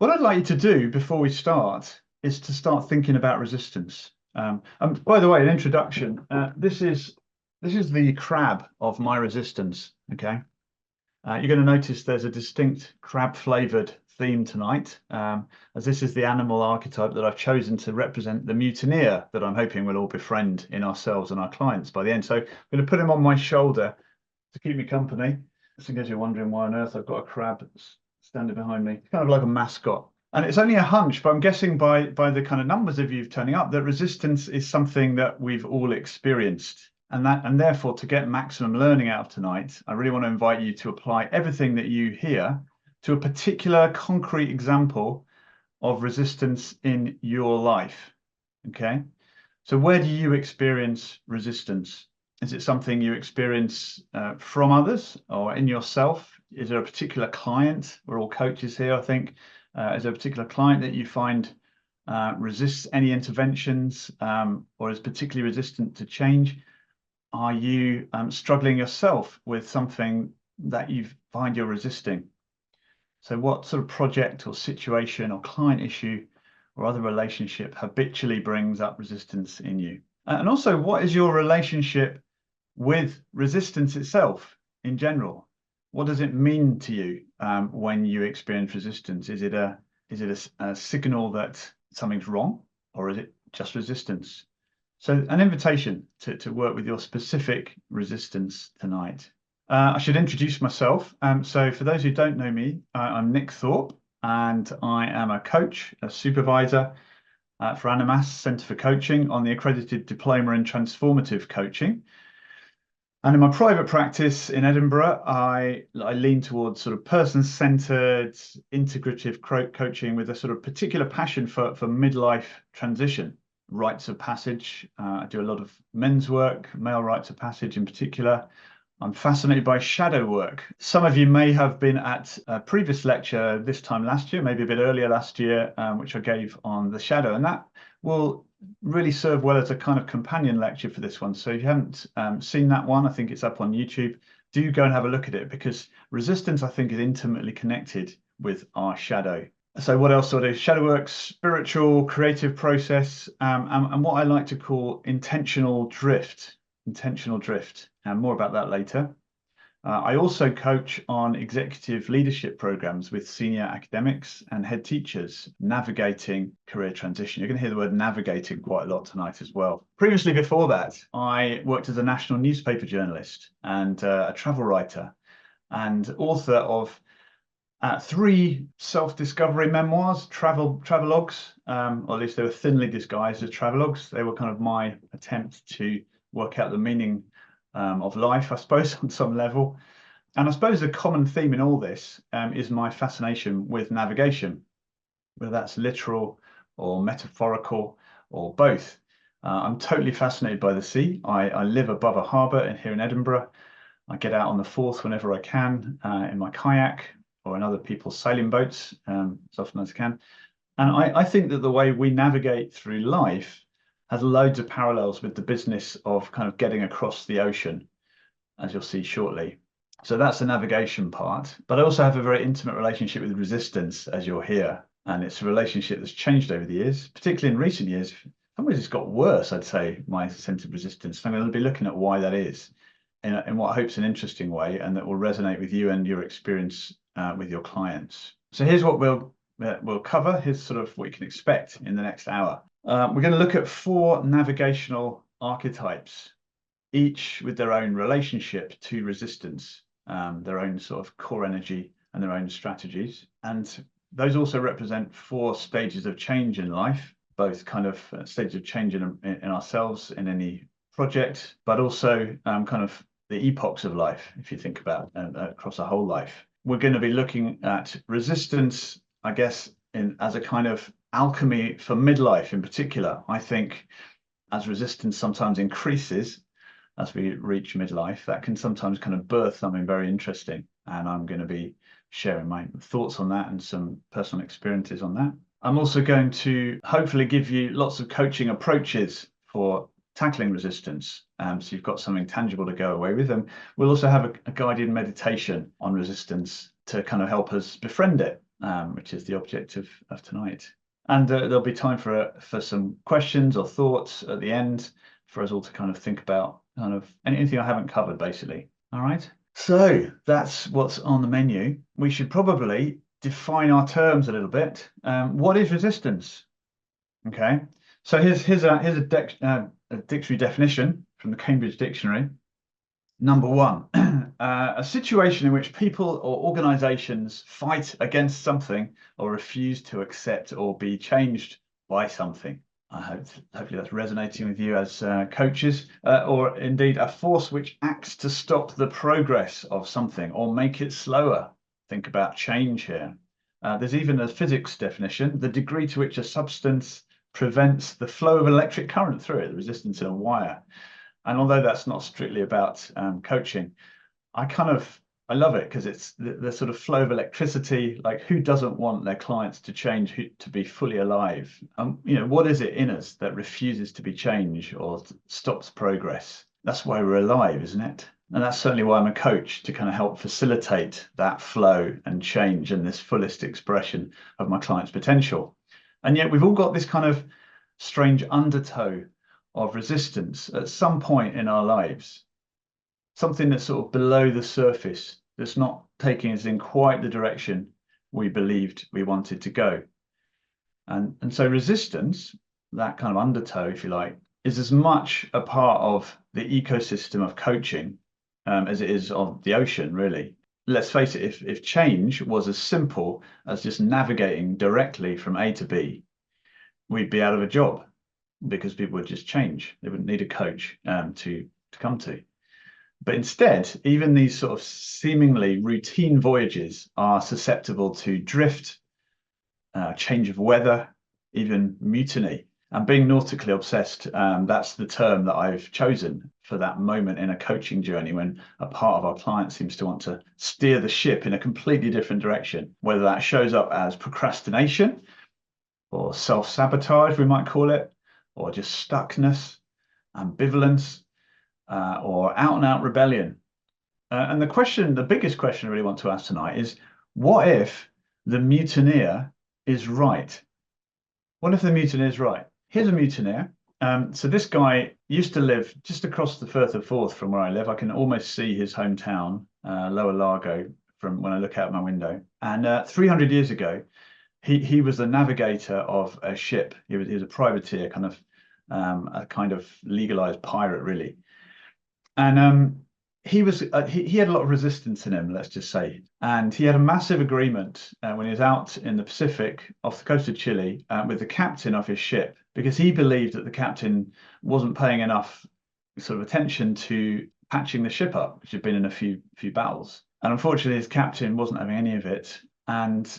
What I'd like you to do before we start is to start thinking about resistance. And by the way, an introduction. This is the crab of my resistance. Okay, you're going to notice there's a distinct crab flavored theme tonight, as this is the animal archetype that I've chosen to represent the mutineer that I'm hoping we'll all befriend in ourselves and our clients by the end. So I'm going to put him on my shoulder to keep me company. Just in case you're wondering why on earth I've got a crab standing behind me. It's kind of like a mascot. And it's only a hunch, but I'm guessing by the kind of numbers of you turning up that resistance is something that we've all experienced. And therefore, to get maximum learning out of tonight, I really want to invite you to apply everything that you hear to a particular concrete example of resistance in your life. Okay. So where do you experience resistance? Is it something you experience from others or in yourself? Is there a particular client? We're all coaches here, I think. Is there a particular client that you find resists any interventions or is particularly resistant to change? Are you struggling yourself with something that you find you're resisting? So what sort of project or situation or client issue or other relationship habitually brings up resistance in you? And also, what is your relationship with resistance itself in general? What does it mean to you when you experience resistance? Is it a signal that something's wrong, or is it just resistance? So an invitation to work with your specific resistance tonight. I should introduce myself. So for those who don't know me, I'm Nick Thorpe, and I am a coach, a supervisor for Animas Centre for Coaching on the accredited diploma in transformative coaching. And in my private practice in Edinburgh, I lean towards sort of person-centered, integrative coaching with a sort of particular passion for midlife transition, rites of passage. I do a lot of men's work, male rites of passage in particular. I'm fascinated by shadow work. Some of you may have been at a previous lecture this time last year, maybe a bit earlier last year, which I gave on the shadow, and that will really serve well as a kind of companion lecture for this one. So if you haven't seen that one, I think it's up on YouTube. Do go and have a look at it, because resistance, I think, is intimately connected with our shadow. So what else do I do? Shadow work, spiritual, creative process, and what I like to call intentional drift. Intentional drift, and more about that later. I also coach on executive leadership programs with senior academics and head teachers navigating career transition. You're going to hear the word navigating quite a lot tonight as well. Previously, before that, I worked as a national newspaper journalist and a travel writer and author of 3 self-discovery memoirs, travelogues, or at least they were thinly disguised as travelogues. They were kind of my attempt to work out the meaning of life, I suppose, on some level. And I suppose the common theme in all this is my fascination with navigation, whether that's literal or metaphorical or both. I'm totally fascinated by the sea. I live above a harbour here in Edinburgh. I get out on the Forth whenever I can in my kayak or in other people's sailing boats as often as I can. And I think that the way we navigate through life has loads of parallels with the business of kind of getting across the ocean, as you'll see shortly. So that's the navigation part. But I also have a very intimate relationship with resistance, as you'll hear. And it's a relationship that's changed over the years, particularly in recent years. In some ways, it's got worse, I'd say, my sense of resistance. I'm going to be looking at why that is in what I hope is an interesting way, and that will resonate with you and your experience with your clients. So here's what we'll cover. Here's sort of what you can expect in the next hour. We're going to look at 4 navigational archetypes, each with their own relationship to resistance, their own sort of core energy and their own strategies. And those also represent 4 stages of change in life, both kind of stages of change in ourselves in any project, but also kind of the epochs of life, if you think about across a whole life. We're going to be looking at resistance, I guess, as a kind of alchemy for midlife in particular. I think as resistance sometimes increases as we reach midlife, that can sometimes kind of birth something very interesting. And I'm going to be sharing my thoughts on that and some personal experiences on that. I'm also going to hopefully give you lots of coaching approaches for tackling resistance. So you've got something tangible to go away with. And we'll also have a guided meditation on resistance to kind of help us befriend it which is the object of tonight. And there'll be time for some questions or thoughts at the end for us all to kind of think about kind of anything I haven't covered, basically. All right. So that's what's on the menu. We should probably define our terms a little bit. What is resistance? Okay. So here's a dictionary definition from the Cambridge Dictionary. Number one, a situation in which people or organizations fight against something or refuse to accept or be changed by something. Hopefully that's resonating with you as coaches, or indeed a force which acts to stop the progress of something or make it slower. Think about change here. There's even a physics definition, the degree to which a substance prevents the flow of electric current through it, the resistance in a wire. And although that's not strictly about coaching, I love it because it's the sort of flow of electricity. Like, who doesn't want their clients to change, to be fully alive? What is it in us that refuses to be changed or stops progress? That's why we're alive, isn't it? And that's certainly why I'm a coach, to kind of help facilitate that flow and change and this fullest expression of my client's potential. And yet we've all got this kind of strange undertow of resistance at some point in our lives, something that's sort of below the surface, that's not taking us in quite the direction we believed we wanted to go. And so resistance, that kind of undertow, if you like, is as much a part of the ecosystem of coaching as it is of the ocean, really. Let's face it, if change was as simple as just navigating directly from A to B, we'd be out of a job, because people would just change. They wouldn't need a coach to come to. But instead, even these sort of seemingly routine voyages are susceptible to drift, change of weather, even mutiny. And being nautically obsessed, that's the term that I've chosen for that moment in a coaching journey when a part of our client seems to want to steer the ship in a completely different direction, whether that shows up as procrastination or self-sabotage, we might call it, or just stuckness, ambivalence, or out-and-out rebellion. And the biggest question I really want to ask tonight is, what if the mutineer is right? What if the mutineer is right? Here's a mutineer. So this guy used to live just across the Firth of Forth from where I live. I can almost see his hometown, Lower Largo, from when I look out my window. And 300 years ago, he was the navigator of a ship. He was a privateer, a kind of legalized pirate, really. And he had a lot of resistance in him, let's just say. And he had a massive agreement when he was out in the Pacific off the coast of Chile with the captain of his ship, because he believed that the captain wasn't paying enough sort of attention to patching the ship up, which had been in a few battles. And unfortunately, his captain wasn't having any of it. And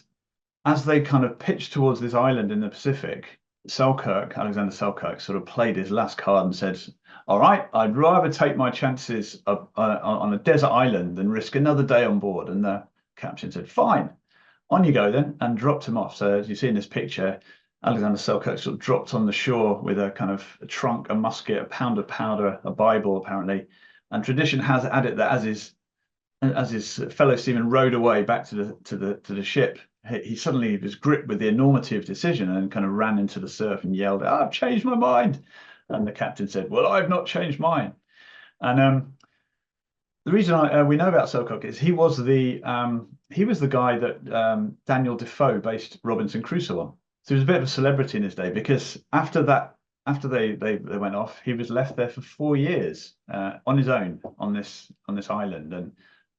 as they kind of pitched towards this island in the Pacific, Alexander Selkirk sort of played his last card and said, all right, I'd rather take my chances on a desert island than risk another day on board. And the captain said, fine, on you go then, and dropped him off. So as you see in this picture, Alexander Selkirk sort of dropped on the shore with a kind of a trunk, a musket, a pound of powder, a Bible, apparently. And tradition has had it that as his fellow seamen rowed away back to the ship, he suddenly was gripped with the enormity of decision and kind of ran into the surf and yelled, I've changed my mind. And the captain said, well, I've not changed mine. And the reason we know about Selkirk is he was the guy that Daniel Defoe based Robinson Crusoe on. So he was a bit of a celebrity in his day, because after they went off, he was left there for 4 years on his own on this island. And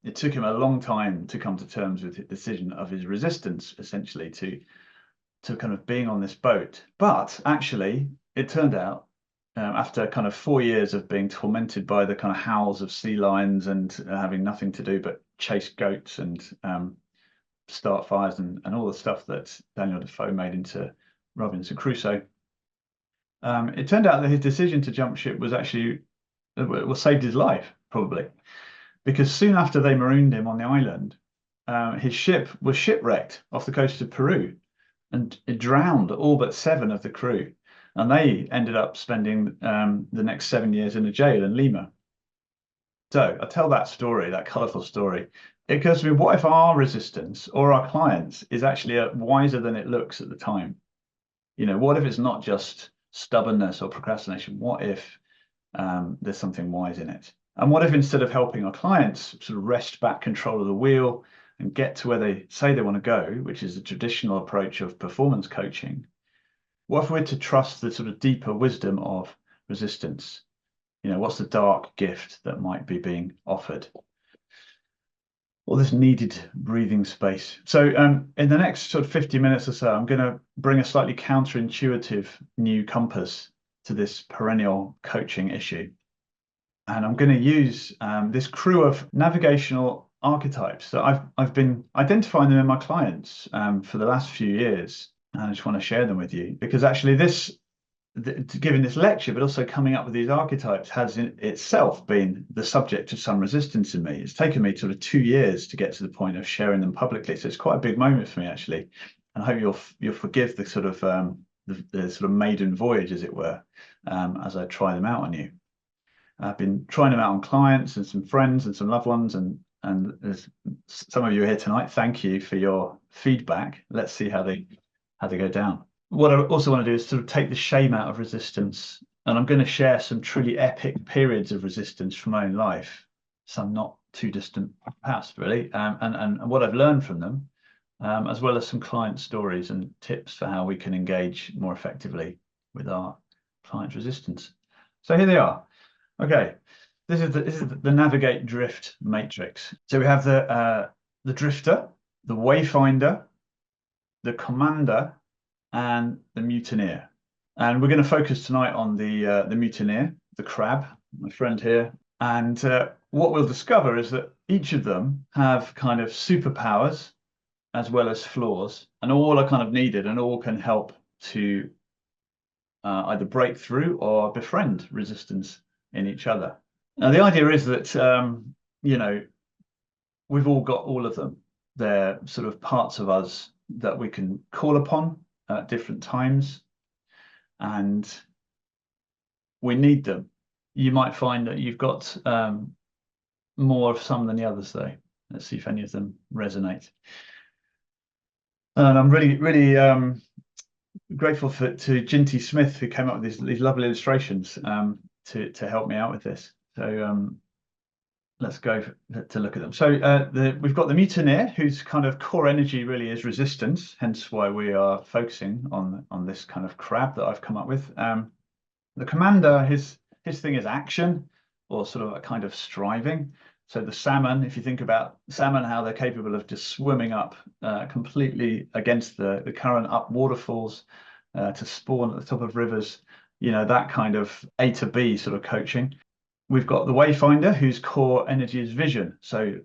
it took him a long time to come to terms with the decision of his resistance, essentially, to kind of being on this boat. But actually, it turned out, after kind of 4 years of being tormented by the kind of howls of sea lions and having nothing to do but chase goats and start fires and all the stuff that Daniel Defoe made into Robinson Crusoe, it turned out that his decision to jump ship was actually saved his life, probably. Because soon after they marooned him on the island, his ship was shipwrecked off the coast of Peru, and it drowned all but 7 of the crew. And they ended up spending the next 7 years in a jail in Lima. So I tell that story, that colourful story, it occurs to me, what if our resistance or our clients is actually wiser than it looks at the time? What if it's not just stubbornness or procrastination? What if there's something wise in it? And what if instead of helping our clients sort of wrest back control of the wheel and get to where they say they want to go, which is the traditional approach of performance coaching, what if we're to trust the sort of deeper wisdom of resistance? What's the dark gift that might be being offered? All this needed breathing space. So in the next sort of 50 minutes or so, I'm going to bring a slightly counterintuitive new compass to this perennial coaching issue. And I'm going to use this crew of navigational archetypes that I've been identifying them in my clients for the last few years. And I just want to share them with you because actually giving this lecture, but also coming up with these archetypes has in itself been the subject of some resistance in me. It's taken me sort of 2 years to get to the point of sharing them publicly. So it's quite a big moment for me, actually. And I hope you'll forgive the sort of the sort of maiden voyage, as it were, as I try them out on you. I've been trying them out on clients and some friends and some loved ones, and there's some of you here tonight. Thank you for your feedback. Let's see how they go down. What I also want to do is sort of take the shame out of resistance, and I'm going to share some truly epic periods of resistance from my own life, some not too distant past, really, and what I've learned from them, as well as some client stories and tips for how we can engage more effectively with our clients' resistance. So here they are. Okay, this is the navigate drift matrix. So we have the drifter, the wayfinder, the commander, and the mutineer. And we're going to focus tonight on the mutineer, the crab, my friend here. And what we'll discover is that each of them have kind of superpowers as well as flaws, and all are kind of needed, and all can help to either break through or befriend resistance in each other. Now, the idea is that, we've all got all of them. They're sort of parts of us that we can call upon at different times, and we need them. You might find that you've got more of some than the others, though. Let's see if any of them resonate. And I'm really grateful to Ginty Smith, who came up with these lovely illustrations to help me out with this. So let's go to look at them. So we've got the mutineer, whose kind of core energy really is resistance, hence why we are focusing on this kind of crab that I've come up with. The commander, his thing is action, or sort of a kind of striving. So the salmon, if you think about salmon, how they're capable of just swimming up completely against the current, up waterfalls to spawn at the top of rivers, that kind of A to B sort of coaching. We've got the wayfinder, whose core energy is vision. So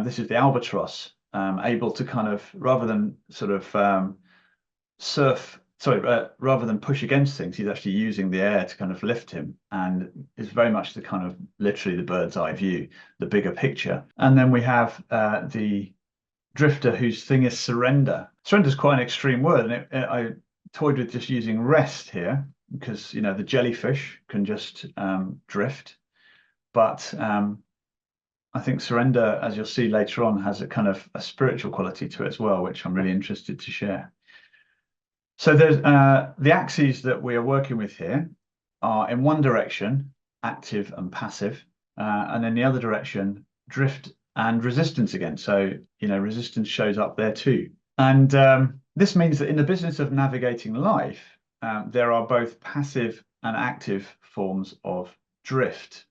this is the albatross, able to kind of, rather than sort of rather than push against things, he's actually using the air to kind of lift him, and is very much the kind of literally the bird's eye view, the bigger picture. And then we have the drifter, whose thing is surrender. Surrender is quite an extreme word, and I toyed with just using rest here because the jellyfish can just drift, but I think surrender, as you'll see later on, has a kind of a spiritual quality to it as well, which I'm really interested to share. So there's the axes that we are working with here are in one direction, active and passive, and in the other direction, drift and resistance again. So, resistance shows up there too. And this means that in the business of navigating life, there are both passive and active forms of drift,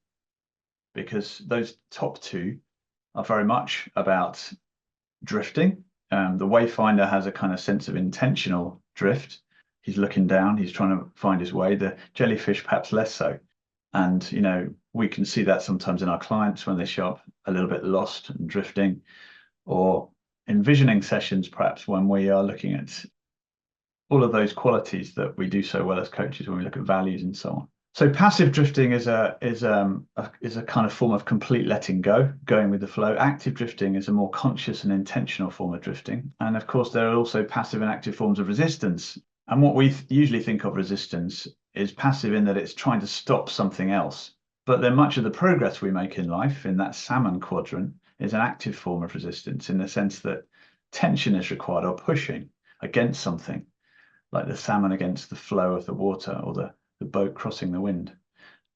because those top two are very much about drifting. The wayfinder has a kind of sense of intentional drift. He's looking down, he's trying to find his way. The jellyfish perhaps less so. And we can see that sometimes in our clients when they show up a little bit lost and drifting, or envisioning sessions perhaps when we are looking at all of those qualities that we do so well as coaches when we look at values and so on. So passive drifting is a kind of form of complete letting go, going with the flow. Active drifting is a more conscious and intentional form of drifting. And of course, there are also passive and active forms of resistance. And what we usually think of resistance is passive in that it's trying to stop something else. But then much of the progress we make in life, in that salmon quadrant, is an active form of resistance in the sense that tension is required or pushing against something, like the salmon against the flow of the water or the boat crossing the wind.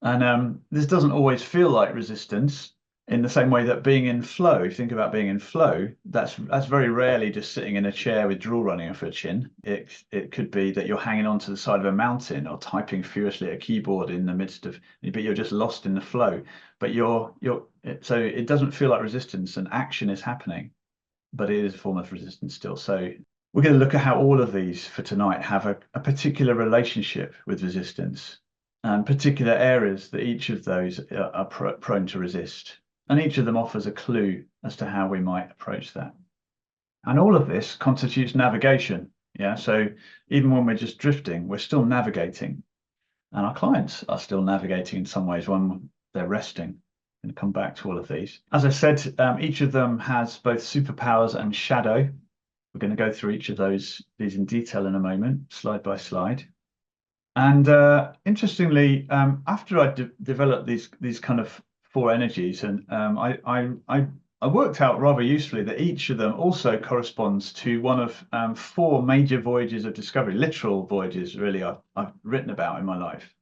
And this doesn't always feel like resistance in the same way that being in flow, if you think about being in flow, that's very rarely just sitting in a chair with drool running off your chin. It could be that you're hanging onto the side of a mountain or typing furiously at a keyboard in the midst of, but you're just lost in the flow. But so it doesn't feel like resistance, and action is happening, but it is a form of resistance still. So we're going to look at how all of these for tonight have a particular relationship with resistance and particular areas that each of those are prone to resist. And each of them offers a clue as to how we might approach that. And all of this constitutes navigation. Yeah. So even when we're just drifting, we're still navigating. And our clients are still navigating in some ways when they're resting. I'm going to come back to all of these. As I said, each of them has both superpowers and shadow. We're going to go through each of these in detail in a moment, slide by slide. And interestingly, after I developed these kind of four energies, and I worked out rather usefully that each of them also corresponds to one of four major voyages of discovery, literal voyages, really, I've written about in my life.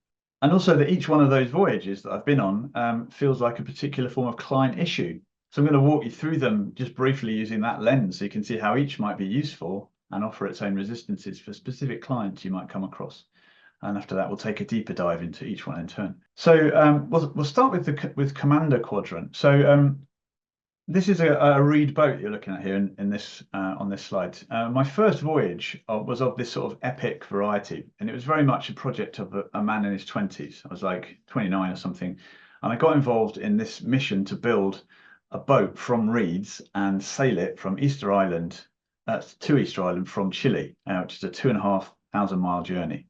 And also that each one of those voyages that I've been on feels like a particular form of client issue. So I'm going to walk you through them just briefly using that lens so you can see how each might be useful and offer its own resistances for specific clients you might come across. And after that, we'll take a deeper dive into each one in turn. So we'll start with commander quadrant. So this is a reed boat you're looking at here in this on this slide. My first voyage was of this sort of epic variety, and it was very much a project of a man in his 20s. I was like 29 or something, and I got involved in this mission to build a boat from reeds and sail it from Easter Island to Easter Island from Chile, which is a 2,500 mile journey.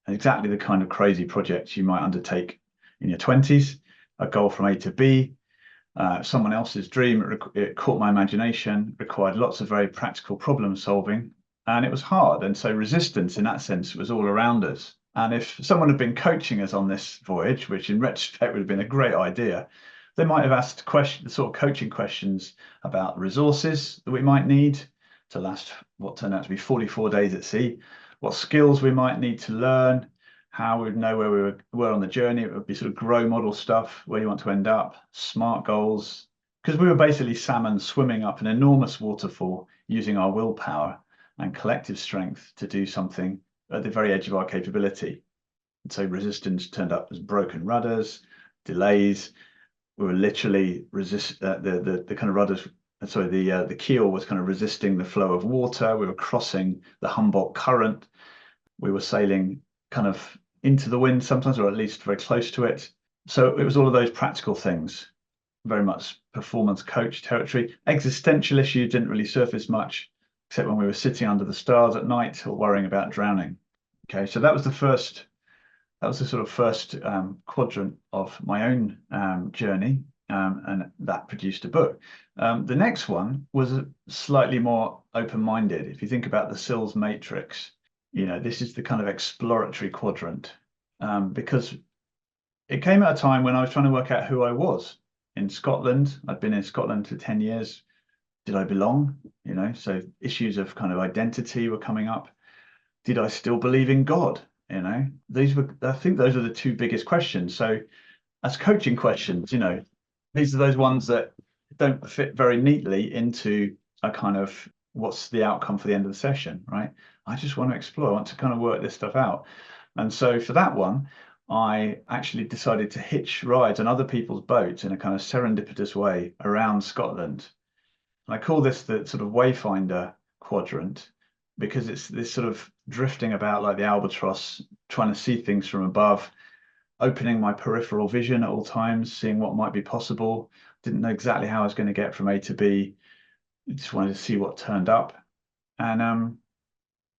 Exactly the kind of crazy projects you might undertake in your 20s, a goal from A to B, someone else's dream. It caught my imagination, required lots of very practical problem solving, and it was hard. And so resistance in that sense was all around us. And if someone had been coaching us on this voyage, which in retrospect would have been a great idea, they might have asked sort of coaching questions about resources that we might need to last what turned out to be 44 days at sea, what skills we might need to learn, how we'd know where we were on the journey. It would be sort of grow model stuff, where you want to end up, smart goals, because we were basically salmon swimming up an enormous waterfall using our willpower and collective strength to do something at the very edge of our capability. And so resistance turned up as broken rudders, delays. We were literally the kind of rudders. Sorry, the keel was kind of resisting the flow of water. We were crossing the Humboldt Current. We were sailing kind of into the wind sometimes, or at least very close to it. So it was all of those practical things, very much performance coach territory. Existential issues didn't really surface much, except when we were sitting under the stars at night or worrying about drowning. Okay, so that was the sort of first quadrant of my own journey, and that produced a book. The next one was slightly more open-minded. If you think about the Sills matrix, this is the kind of exploratory quadrant, because it came at a time when I was trying to work out who I was in Scotland. I'd been in Scotland for 10 years. Did I belong? So issues of kind of identity were coming up. Did I still believe in God? I think those are the two biggest questions. So as coaching questions, these are those ones that don't fit very neatly into a kind of what's the outcome for the end of the session, right? I just want to explore. I want to kind of work this stuff out. And so for that one, I actually decided to hitch rides on other people's boats in a kind of serendipitous way around Scotland. And I call this the sort of wayfinder quadrant, because it's this sort of drifting about like the albatross, trying to see things from above, opening my peripheral vision at all times, seeing what might be possible. Didn't know exactly how I was going to get from A to B. Just wanted to see what turned up, and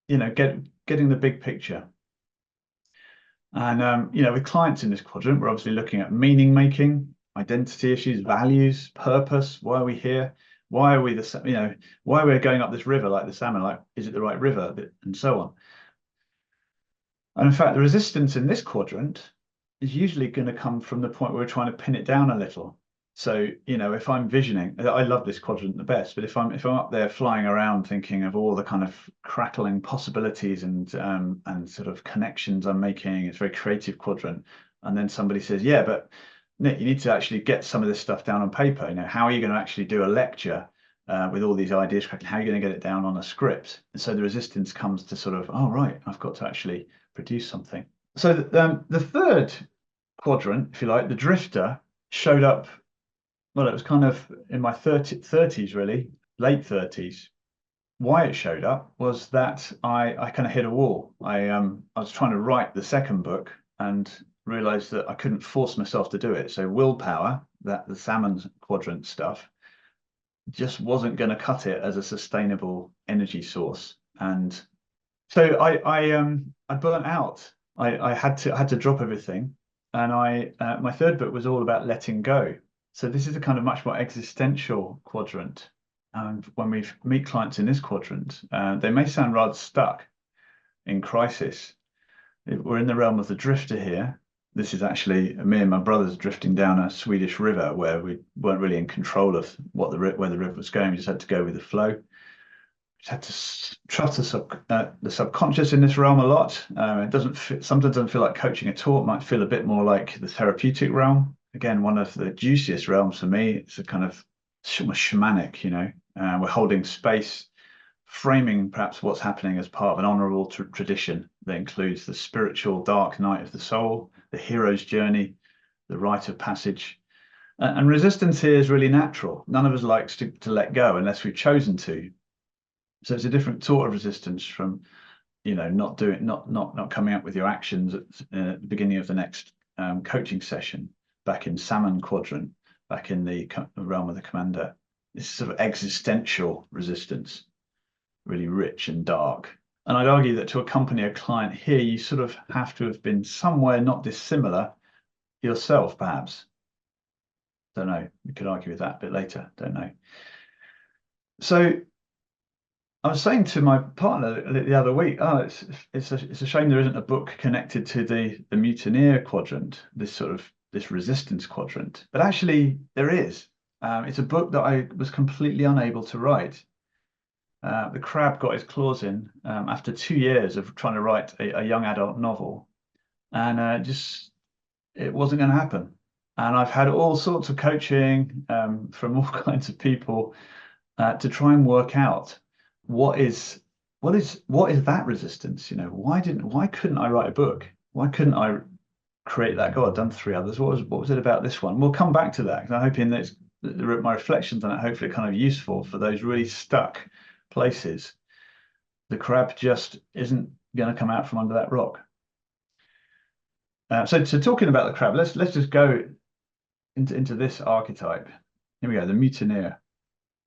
getting the big picture. And with clients in this quadrant, we're obviously looking at meaning making, identity issues, values, purpose. Why are we here? Why are we why we're going up this river like the salmon? Like, is it the right river? And so on. And in fact, the resistance in this quadrant is usually going to come from the point where we're trying to pin it down a little. So, if I'm visioning, I love this quadrant the best, but if I'm up there flying around thinking of all the kind of crackling possibilities and sort of connections I'm making, it's a very creative quadrant. And then somebody says, yeah, but Nick, you need to actually get some of this stuff down on paper. How are you going to actually do a lecture with all these ideas crackling? How are you going to get it down on a script? And so the resistance comes to sort of, oh, right, I've got to actually produce something. So the third quadrant, if you like, the drifter, showed up. Well, it was kind of in my 30s, really, late 30s. Why it showed up was that I kind of hit a wall. I was trying to write the second book and realized that I couldn't force myself to do it. So willpower, that the salmon quadrant stuff, just wasn't going to cut it as a sustainable energy source. And so I burnt out. I had to drop everything. And my third book was all about letting go. So this is a kind of much more existential quadrant. And when we meet clients in this quadrant, they may sound rather stuck in crisis. We're in the realm of the drifter here. This is actually me and my brothers drifting down a Swedish river where we weren't really in control of where the river was going. We just had to go with the flow. We just had to trust the subconscious in this realm a lot. It sometimes doesn't feel like coaching at all. It might feel a bit more like the therapeutic realm. Again, one of the juiciest realms for me. It's a kind of shamanic, we're holding space, framing perhaps what's happening as part of an honorable tradition that includes the spiritual dark night of the soul, the hero's journey, the rite of passage. And resistance here is really natural. None of us likes to let go unless we've chosen to. So it's a different sort of resistance from, not coming up with your actions at the beginning of the next coaching session, back in salmon quadrant, back in the realm of the commander. This sort of existential resistance, really rich and dark. And I'd argue that to accompany a client here, you sort of have to have been somewhere not dissimilar yourself, perhaps. Don't know. We could argue with that a bit later. Don't know. So I was saying to my partner the other week, oh, it's a shame there isn't a book connected to the mutineer quadrant, this resistance quadrant. But actually there is. It's a book that I was completely unable to write. The crab got his claws in after 2 years of trying to write a young adult novel, and it wasn't going to happen. And I've had all sorts of coaching from all kinds of people to try and work out what is that resistance. Why couldn't I write a book? Why couldn't I create that? God, I've done 3 others. What was it about this one? We'll come back to that, because I'm hoping that my reflections on it hopefully kind of useful for those really stuck places. The crab just isn't going to come out from under that rock. So talking about the crab, let's just go into this archetype. Here we go, the mutineer.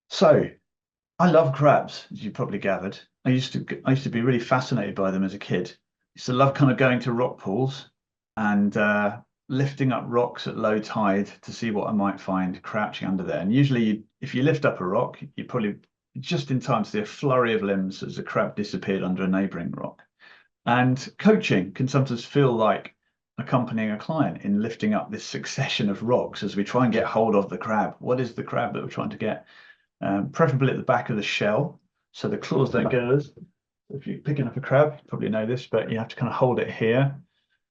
So I love crabs, as you probably gathered. I used to be really fascinated by them as a kid. I used to love kind of going to rock pools and lifting up rocks at low tide to see what I might find crouching under there. And usually, if you lift up a rock, you probably just in time to see a flurry of limbs as the crab disappeared under a neighboring rock. And coaching can sometimes feel like accompanying a client in lifting up this succession of rocks as we try and get hold of the crab. What is the crab that we're trying to get? Preferably at the back of the shell, so the claws don't get at us. If you're picking up a crab, you probably know this, but you have to kind of hold it here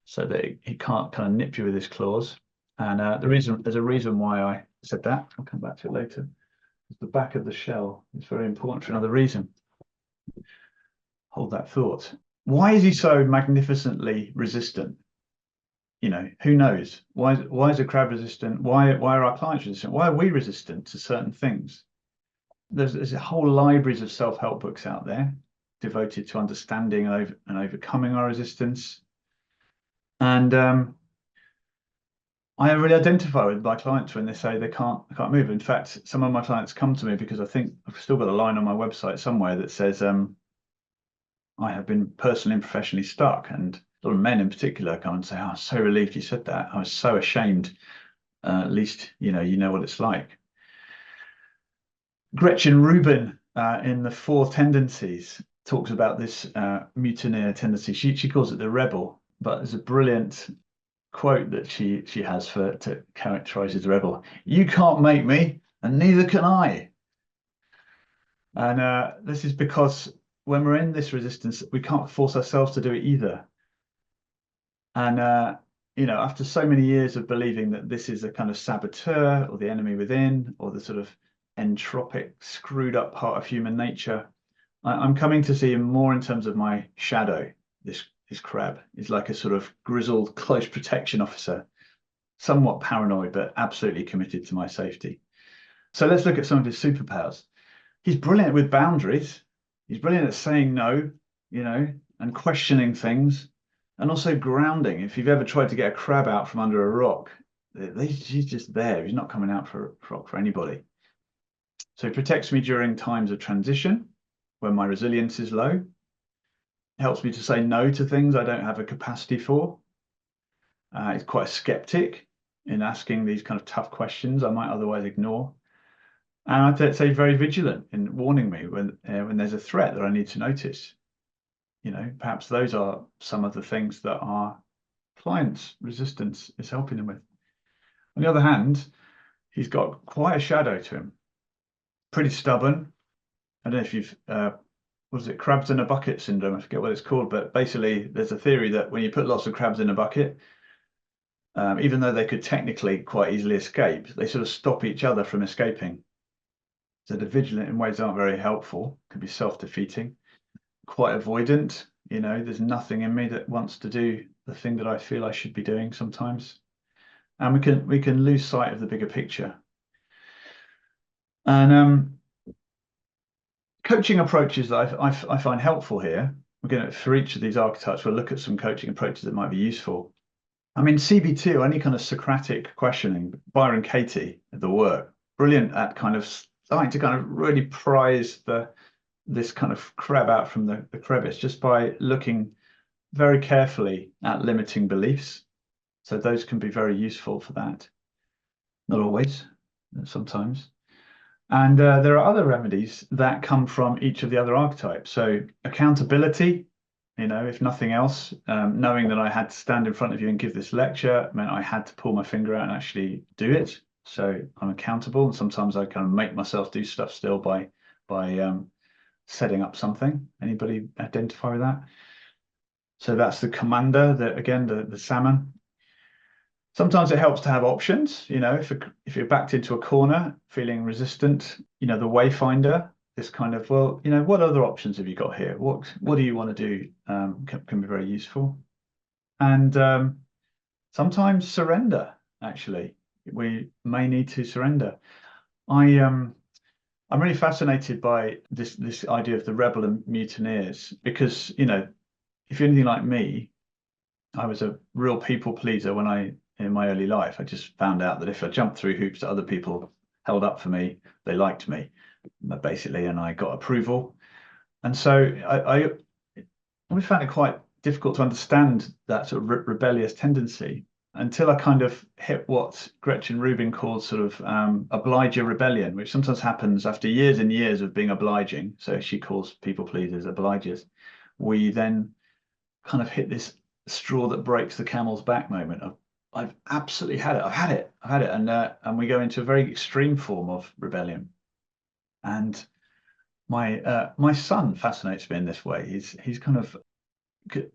so that he can't kind of nip you with his claws. And there's a reason why I said that. I'll come back to it later. The back of the shell is very important for another reason. Hold that thought. Why is he so magnificently resistant? Who knows? Why is a crab resistant? Why are our clients resistant? Why are we resistant to certain things? There's a whole libraries of self-help books out there devoted to understanding and overcoming our resistance. And I really identify with my clients when they say they can't move. In fact, some of my clients come to me because I think I've still got a line on my website somewhere that says I have been personally and professionally stuck. And a lot of men in particular come and say, oh, I'm so relieved you said that. I was so ashamed. At least you know what it's like. Gretchen Rubin in the 4 Tendencies talks about this mutineer tendency. She calls it the rebel, but there's a brilliant quote that she has for to characterize as a rebel. You can't make me, and neither can I. And this is because when we're in this resistance, we can't force ourselves to do it either. And after so many years of believing that this is a kind of saboteur or the enemy within, or the sort of entropic, screwed up part of human nature, I'm coming to see him more in terms of my shadow. This crab is like a sort of grizzled, close protection officer, somewhat paranoid, but absolutely committed to my safety. So let's look at some of his superpowers. He's brilliant with boundaries. He's brilliant at saying no, and questioning things, and also grounding. If you've ever tried to get a crab out from under a rock, he's just there. He's not coming out for anybody. So he protects me during times of transition when my resilience is low. Helps me to say no to things I don't have a capacity for. He's quite a skeptic in asking these kind of tough questions I might otherwise ignore. And I'd say very vigilant in warning me when there's a threat that I need to notice. Perhaps those are some of the things that our client's resistance is helping them with. On the other hand, he's got quite a shadow to him. Pretty stubborn. I don't know if you've, what is it, crabs in a bucket syndrome? I forget what it's called, but basically there's a theory that when you put lots of crabs in a bucket, even though they could technically quite easily escape, they sort of stop each other from escaping. So the vigilant in ways aren't very helpful, can be self-defeating, quite avoidant. There's nothing in me that wants to do the thing that I feel I should be doing sometimes. And we can lose sight of the bigger picture. And coaching approaches that I find helpful here, for each of these archetypes, we'll look at some coaching approaches that might be useful. I mean, CB2, any kind of Socratic questioning, Byron Katie, the work, brilliant at kind of starting to kind of really prize this kind of crab out from the crevice just by looking very carefully at limiting beliefs. So those can be very useful for that. Not always, sometimes. And there are other remedies that come from each of the other archetypes. So accountability, if nothing else, knowing that I had to stand in front of you and give this lecture meant I had to pull my finger out and actually do it. So I'm accountable, and sometimes I kind of make myself do stuff still by setting up something. Anybody identify with that? So that's the commander, the salmon. Sometimes it helps to have options. If you're backed into a corner, feeling resistant, the wayfinder, this kind of, what other options have you got here? What do you want to do? Can be very useful. And sometimes surrender, actually. We may need to surrender. I'm really fascinated by this idea of the rebel and mutineers because, if you're anything like me, I was a real people pleaser in my early life. I just found out that if I jumped through hoops that other people held up for me, they liked me, basically, and I got approval. And so I always found it quite difficult to understand that sort of rebellious tendency until I kind of hit what Gretchen Rubin calls sort of obliger rebellion, which sometimes happens after years and years of being obliging. So she calls people pleasers obligers. We then kind of hit this straw that breaks the camel's back moment of I've absolutely had it. I've had it, and we go into a very extreme form of rebellion. And my son fascinates me in this way. He's kind of,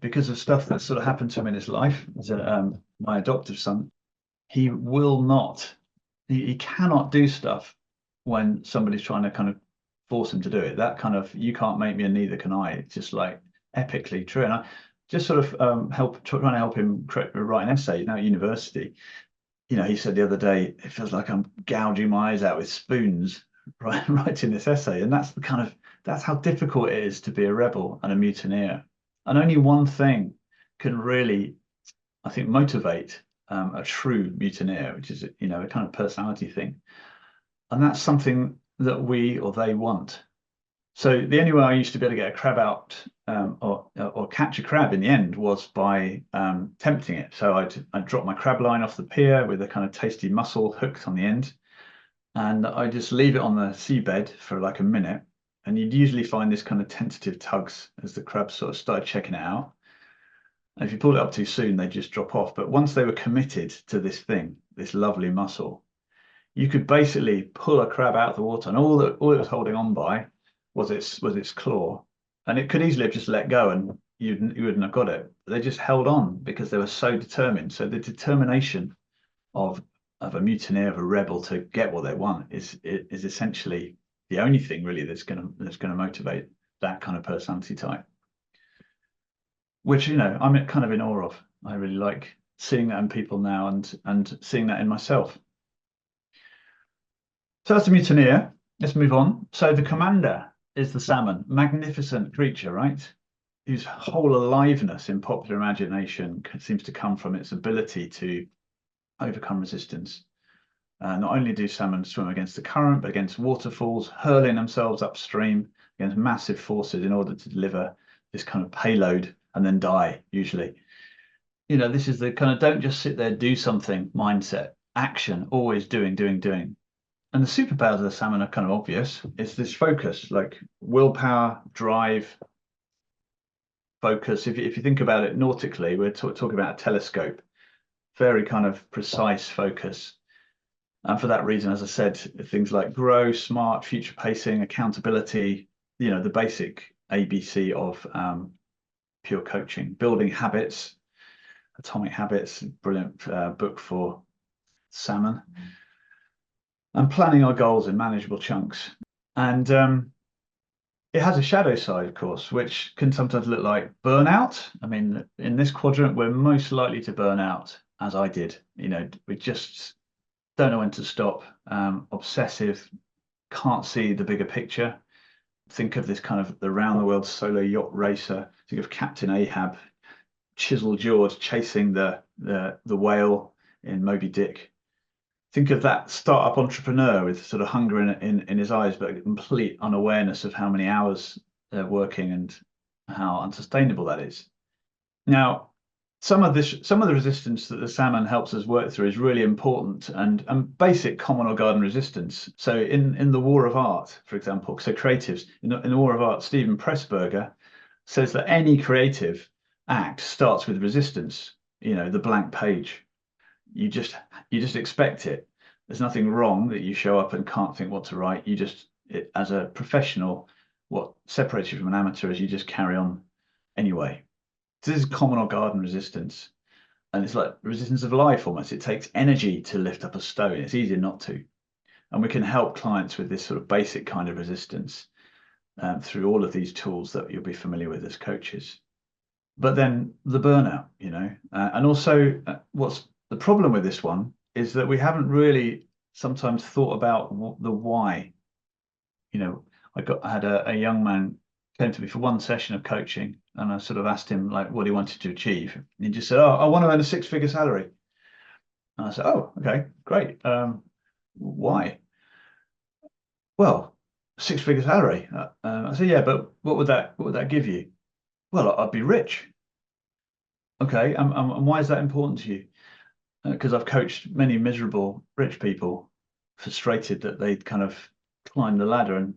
because of stuff that sort of happened to him in his life as my adoptive son, he will not, he cannot do stuff when somebody's trying to kind of force him to do it. That kind of, you can't make me and neither can I. It's just like epically true. And I just sort of trying to help him write an essay now at university. He said the other day, it feels like I'm gouging my eyes out with spoons writing this essay. And that's how difficult it is to be a rebel and a mutineer. And only one thing can really, I think, motivate a true mutineer, which is, a kind of personality thing. And that's something that we or they want. So the only way I used to be able to get a crab out or catch a crab in the end was by tempting it. So I'd drop my crab line off the pier with a kind of tasty mussel hooked on the end. And I just leave it on the seabed for like a minute. And you'd usually find this kind of tentative tugs as the crabs sort of started checking it out. And if you pull it up too soon, they just drop off. But once they were committed to this thing, this lovely muscle, you could basically pull a crab out of the water, and all it was holding on by was its claw, and it could easily have just let go, and you wouldn't have got it. They just held on because they were so determined. So the determination of a mutineer, of a rebel, to get what they want is essentially the only thing really that's gonna motivate that kind of personality type. Which, I'm kind of in awe of. I really like seeing that in people now, and seeing that in myself. So that's the mutineer. Let's move on. So the commander is the salmon, magnificent creature, right? Whose whole aliveness in popular imagination seems to come from its ability to overcome resistance. Not only do salmon swim against the current, but against waterfalls, hurling themselves upstream against massive forces in order to deliver this kind of payload and then die, usually. This is the kind of don't just sit there, do something mindset, action, always doing, doing, doing. And the superpowers of the salmon are kind of obvious. It's this focus, like willpower, drive, focus. If you think about it nautically, we're talking about a telescope, very kind of precise focus. And for that reason, as I said, things like grow, smart, future pacing, accountability, the basic ABC of pure coaching, building habits, Atomic Habits, brilliant book for salmon, and planning our goals in manageable chunks. And it has a shadow side, of course, which can sometimes look like burnout. I mean, in this quadrant, we're most likely to burn out, as I did. We just don't know when to stop, obsessive, can't see the bigger picture. Think of this kind of the round the world solo yacht racer. Think of Captain Ahab, chisel-jawed, chasing the whale in Moby Dick. Think of that startup entrepreneur with sort of hunger in his eyes, but complete unawareness of how many hours they're working and how unsustainable that is. Now, some of the resistance that the salmon helps us work through is really important and basic common or garden resistance. So in the War of Art, for example, so creatives in the War of Art, Steven Pressburger says that any creative act starts with resistance. The blank page. You just expect it. There's nothing wrong that you show up and can't think what to write. As a professional, what separates you from an amateur is you just carry on anyway. This is common or garden resistance, and it's like resistance of life almost. It takes energy to lift up a stone. It's easier not to, and we can help clients with this sort of basic kind of resistance through all of these tools that you'll be familiar with as coaches. But then the burnout, and also what's the problem with this one is that we haven't really sometimes thought about the why. I had a young man came to me for one session of coaching, and I sort of asked him like what he wanted to achieve. And he just said, "Oh, I want to earn a six-figure salary." And I said, "Oh, okay, great. Why?" "Well, six-figure salary." I said, "Yeah, but what would that give you?" "Well, I'd be rich." "Okay, and why is that important to you?" Because I've coached many miserable rich people, frustrated that they'd kind of climbed the ladder and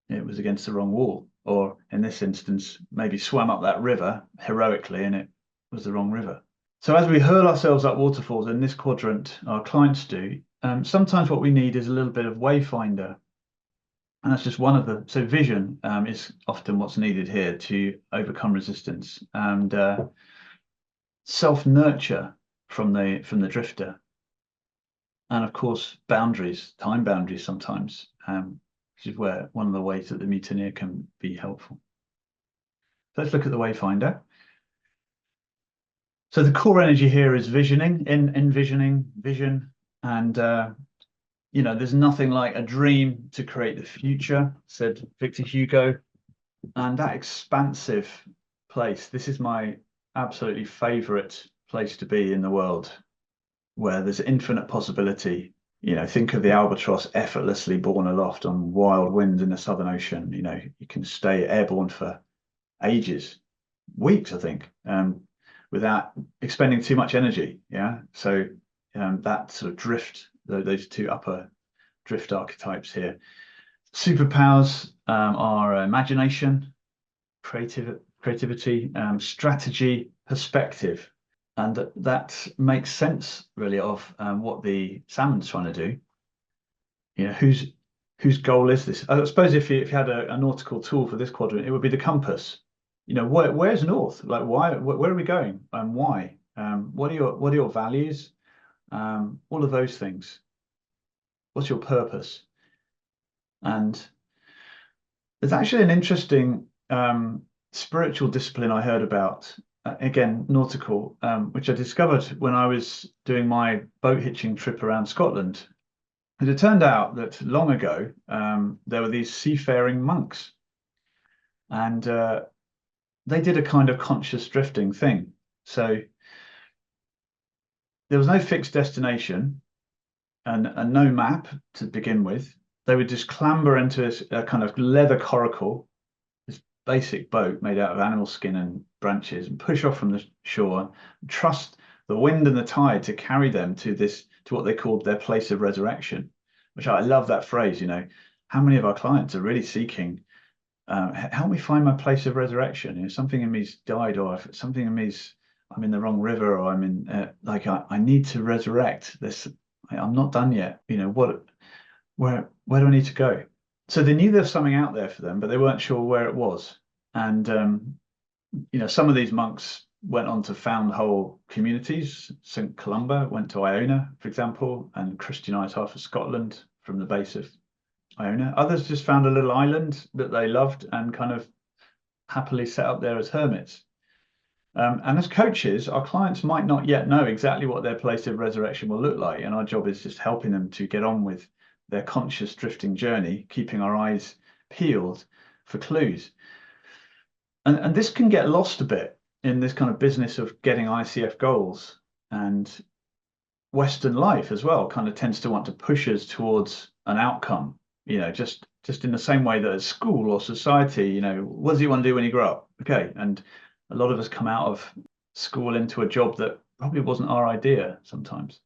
it was against the wrong wall, or in this instance, maybe swam up that river heroically and it was the wrong river. So as we hurl ourselves up waterfalls in this quadrant, our clients do, sometimes what we need is a little bit of wayfinder. And that's just one of the, so vision is often what's needed here to overcome resistance, and self-nurture from the drifter. And of course, boundaries, time boundaries sometimes, which is where one of the ways that the mutineer can be helpful. So let's look at the wayfinder. So the core energy here is visioning, envisioning, vision, and there's nothing like a dream to create the future, said Victor Hugo. And that expansive place, this is my absolutely favorite place to be in the world, where there's infinite possibility. Think of the albatross effortlessly borne aloft on wild winds in the Southern Ocean. You can stay airborne for ages, weeks, I think, without expending too much energy. Yeah. So that sort of drift, those two upper drift archetypes here. Superpowers are imagination, creativity, strategy, perspective. And that makes sense really of what the salmon's trying to do. You know, whose goal is this? I suppose if you had a nautical tool for this quadrant, it would be the compass. You know, where's north? Like, why? Where are we going, and why? What are your values? All of those things. What's your purpose? And there's actually an interesting spiritual discipline I heard about, again, nautical, which I discovered when I was doing my boat hitching trip around Scotland. And it turned out that long ago, there were these seafaring monks, and they did a kind of conscious drifting thing. So there was no fixed destination and no map to begin with. They would just clamber into a kind of leather coracle, this basic boat made out of animal skin and branches, and push off from the shore, and trust the wind and the tide to carry them to what they called their place of resurrection, which I love that phrase. You know, how many of our clients are really seeking, help me find my place of resurrection. You know, something in me's died, or if something in me's, I'm in the wrong river, or I'm in I need to resurrect this. I'm not done yet. You know, where do I need to go? So they knew there was something out there for them, but they weren't sure where it was. And you know, some of these monks went on to found whole communities. St. Columba went to Iona, for example, and Christianized half of Scotland from the base of Iona. Others just found a little island that they loved and kind of happily set up there as hermits. And as coaches, our clients might not yet know exactly what their place of resurrection will look like. And our job is just helping them to get on with their conscious drifting journey, keeping our eyes peeled for clues. And this can get lost a bit in this kind of business of getting ICF goals. And Western life as well kind of tends to want to push us towards an outcome, you know, just in the same way that at school or society, you know, what does he want to do when he grow up? Okay. And a lot of us come out of school into a job that probably wasn't our idea sometimes.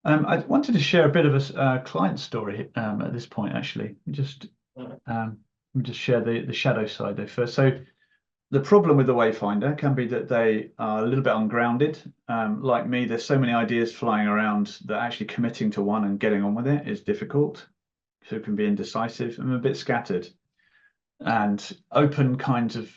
I wanted to share a bit of a client story at this point, actually. Just share the shadow side there first. So the problem with the Wayfinder can be that they are a little bit ungrounded. Like me, there's so many ideas flying around that actually committing to one and getting on with it is difficult. So it can be indecisive. I'm a bit scattered, and open kinds of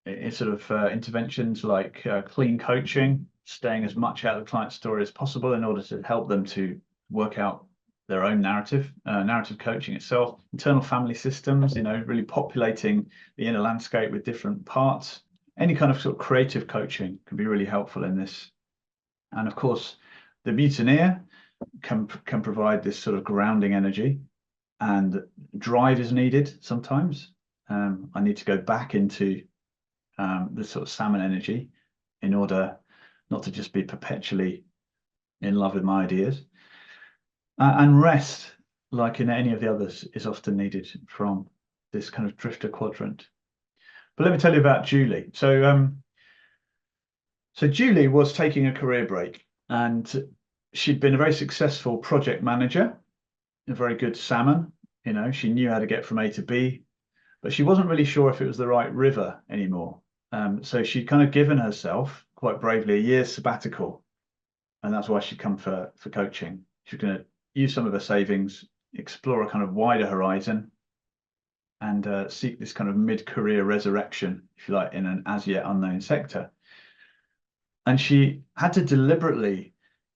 interventions like clean coaching, staying as much out of the client's story as possible in order to help them to work out their own narrative coaching itself, internal family systems, you know, really populating the inner landscape with different parts. Any kind of sort of creative coaching can be really helpful in this. And of course, the mutineer can provide this sort of grounding energy, and drive is needed sometimes. I need to go back into this sort of salmon energy in order not to just be perpetually in love with my ideas. And rest, like in any of the others, is often needed from this kind of drifter quadrant. But let me tell you about Julie. So Julie was taking a career break, and she'd been a very successful project manager, a very good salmon. You know, she knew how to get from A to B, but she wasn't really sure if it was the right river anymore. So she'd kind of given herself quite bravely a year's sabbatical, and that's why she'd come for coaching. She was going to use some of her savings, explore a kind of wider horizon, and seek this kind of mid-career resurrection, if you like, in an as yet unknown sector. And she had to deliberately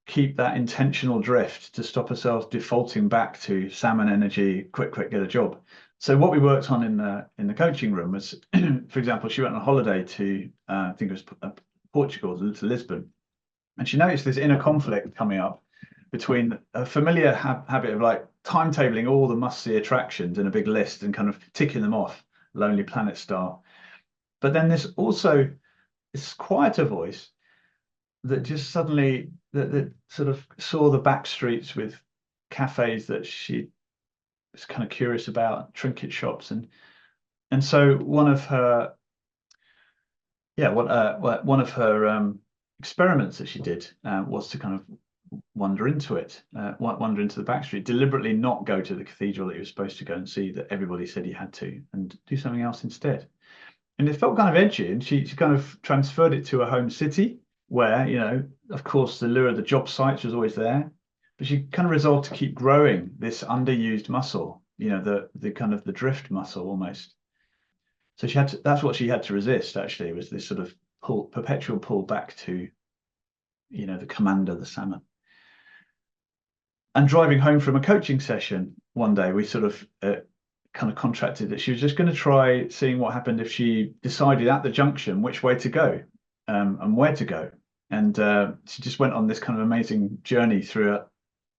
keep that intentional drift to stop herself defaulting back to salmon energy, quick, get a job. So what we worked on in the coaching room was, for example, she went on holiday to I think it was Portugal, to Lisbon, and she noticed this inner conflict coming up between a familiar habit of like timetabling all the must-see attractions in a big list and kind of ticking them off, Lonely Planet style. But then this quieter voice that just suddenly that sort of saw the back streets with cafes that she was kind of curious about, trinket shops, and so one of her experiments that she did was to kind of wander into the back street, deliberately not go to the cathedral that you were supposed to go and see that everybody said you had to, and do something else instead. And it felt kind of edgy, and she kind of transferred it to her home city, where, of course, the lure of the job sites was always there. But she kind of resolved to keep growing this underused muscle, the kind of the drift muscle almost. So that's what she had to resist, actually, was this sort of perpetual pull back to, the commander, the salmon. And driving home from a coaching session one day, we sort of kind of contracted that she was just going to try seeing what happened if she decided at the junction which way to go, and where to go. And she just went on this kind of amazing journey through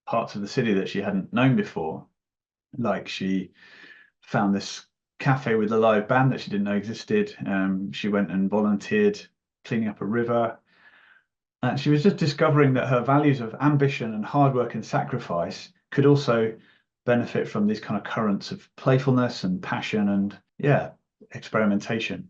parts of the city that she hadn't known before. Like, she found this cafe with a live band that she didn't know existed. She went and volunteered cleaning up a river. She was just discovering that her values of ambition and hard work and sacrifice could also benefit from these kind of currents of playfulness and passion and, yeah, experimentation.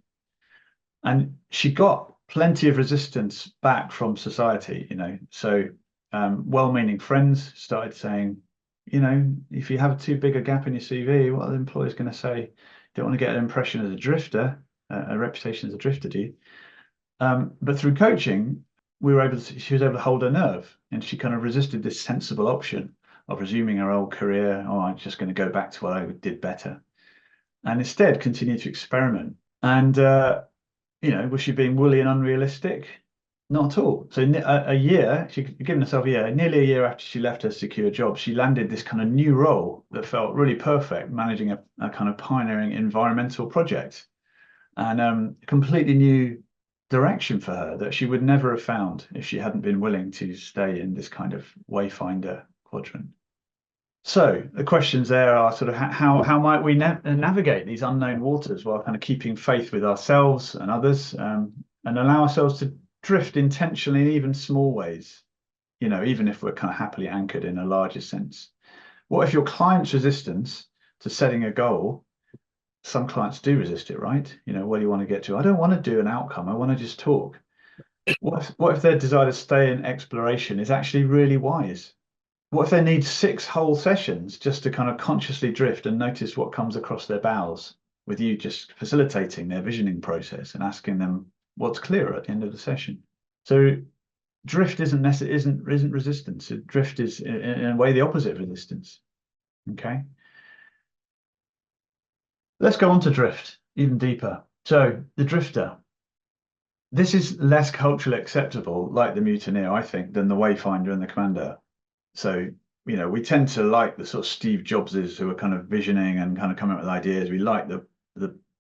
And she got plenty of resistance back from society, So well-meaning friends started saying, if you have too big a gap in your CV, what are the employer's going to say? Don't want to get an impression as a drifter, a reputation as a drifter, do you? But through coaching, she was able to hold her nerve, and she kind of resisted this sensible option of resuming her old career. Oh, I'm just going to go back to what I did better, and instead continue to experiment. And was she being woolly and unrealistic? Not at all. So a year, she'd given herself a year, nearly a year after she left her secure job, she landed this kind of new role that felt really perfect, managing a kind of pioneering environmental project, and a completely new direction for her that she would never have found if she hadn't been willing to stay in this kind of wayfinder quadrant. So the questions there are sort of how might we navigate these unknown waters while kind of keeping faith with ourselves and others, and allow ourselves to drift intentionally in even small ways, even if we're kind of happily anchored in a larger sense. What if your client's resistance to setting a goal? Some clients do resist it, right? What do you want to get to? I don't want to do an outcome. I want to just talk. What if their desire to stay in exploration is actually really wise? What if they need 6 whole sessions just to kind of consciously drift and notice what comes across their bowels, with you just facilitating their visioning process and asking them what's clearer at the end of the session? So drift isn't resistance. Drift is in a way the opposite of resistance. Okay. Let's go on to drift even deeper. So the drifter. This is less culturally acceptable, like the mutineer, I think, than the wayfinder and the commander. So, we tend to like the sort of Steve Jobses who are kind of visioning and kind of coming up with ideas. We like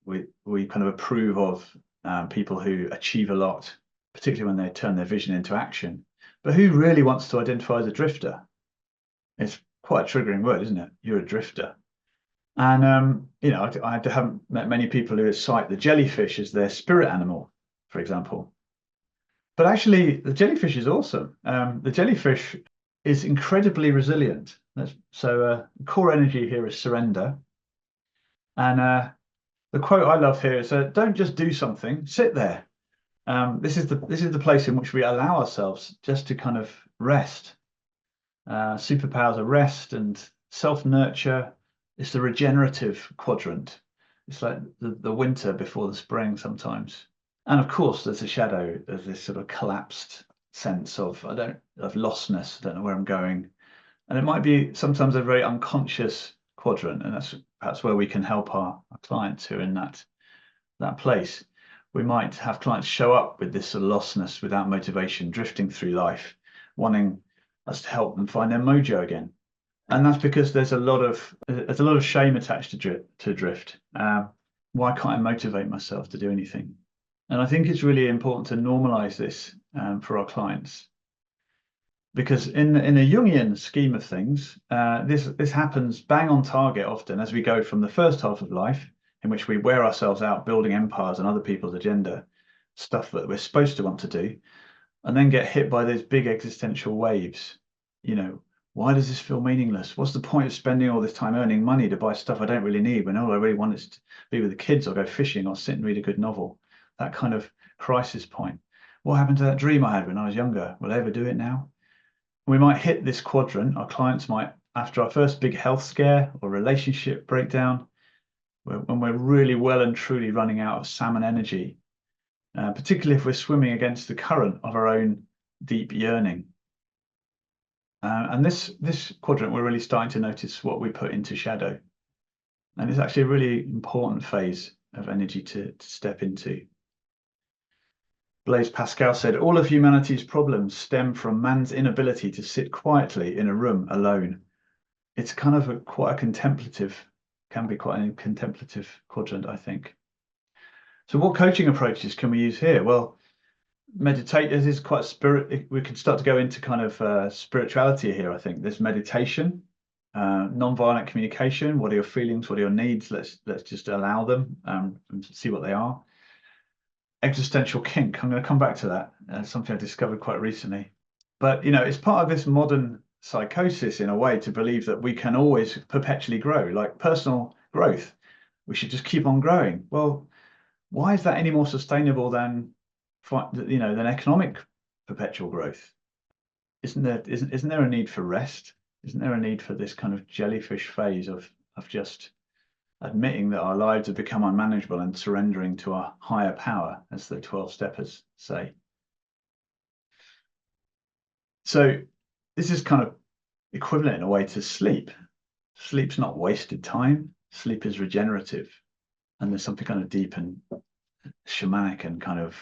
we kind of approve of people who achieve a lot, particularly when they turn their vision into action. But who really wants to identify as a drifter? It's quite a triggering word, isn't it? You're a drifter. And I haven't met many people who cite the jellyfish as their spirit animal, for example. But actually, the jellyfish is awesome. The jellyfish is incredibly resilient. So core energy here is surrender. And the quote I love here is, "Don't just do something; sit there." This is the place in which we allow ourselves just to kind of rest. Superpowers are rest and self-nurture. It's the regenerative quadrant. It's like the winter before the spring sometimes. And of course, there's a shadow. There's this sort of collapsed sense of lostness. I don't know where I'm going. And it might be sometimes a very unconscious quadrant. And that's perhaps where we can help our clients who are in that place. We might have clients show up with this sort of lostness without motivation, drifting through life, wanting us to help them find their mojo again. And that's because there's a lot of shame attached to drift. Why can't I motivate myself to do anything? And I think it's really important to normalize this for our clients, because in a Jungian scheme of things, this happens bang on target often as we go from the first half of life, in which we wear ourselves out building empires on other people's agenda, stuff that we're supposed to want to do, and then get hit by those big existential waves. Why does this feel meaningless? What's the point of spending all this time earning money to buy stuff I don't really need when all I really want is to be with the kids or go fishing or sit and read a good novel? That kind of crisis point. What happened to that dream I had when I was younger? Will I ever do it now? We might hit this quadrant. Our clients might, after our first big health scare or relationship breakdown, when we're really well and truly running out of salmon energy, particularly if we're swimming against the current of our own deep yearning. And this quadrant, we're really starting to notice what we put into shadow. And it's actually a really important phase of energy to step into. Blaise Pascal said, all of humanity's problems stem from man's inability to sit quietly in a room alone. It's kind of quite a contemplative, can be quite a contemplative quadrant, I think. So what coaching approaches can we use here? Well, meditate is quite spirit. We can start to go into kind of spirituality here, I think. There's meditation, non-violent communication. What are your feelings? What are your needs? Let's just allow them and see what they are. Existential kink. I'm going to come back to that. Something I discovered quite recently. But it's part of this modern psychosis in a way to believe that we can always perpetually grow, like personal growth. We should just keep on growing. Well, why is that any more sustainable than than economic perpetual growth? Isn't there a need for rest? Isn't there a need for this kind of jellyfish phase of just admitting that our lives have become unmanageable and surrendering to our higher power, as the 12 steppers say? So this is kind of equivalent in a way to sleep. Sleep's not wasted time. Sleep is regenerative. And there's something kind of deep and shamanic and kind of,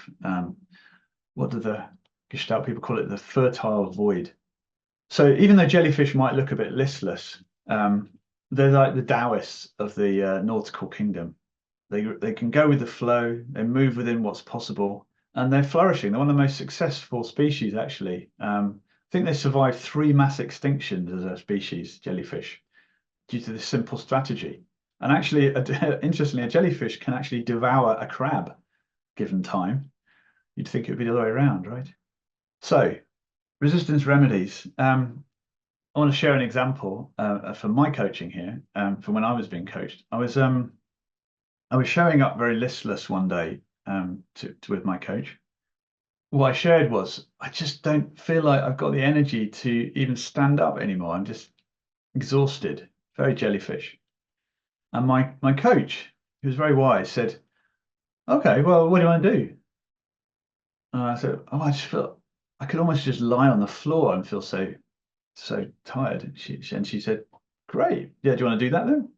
what do the Gestalt people call it? The fertile void. So even though jellyfish might look a bit listless, they're like the Taoists of the nautical kingdom. They can go with the flow, they move within what's possible, and they're flourishing. They're one of the most successful species, actually. I think they survived 3 mass extinctions as a species, jellyfish, due to this simple strategy. And actually, interestingly, a jellyfish can actually devour a crab given time. You'd think it would be the other way around, right? So, resistance remedies. I want to share an example from my coaching here, from when I was being coached. I was showing up very listless one day with my coach. What I shared was, I just don't feel like I've got the energy to even stand up anymore. I'm just exhausted, very jellyfish. And my coach, who was very wise, said, okay, well, what do you want to do? And I said, oh, I just feel I could almost just lie on the floor and feel so tired. And she said, great. Yeah, do you want to do that then?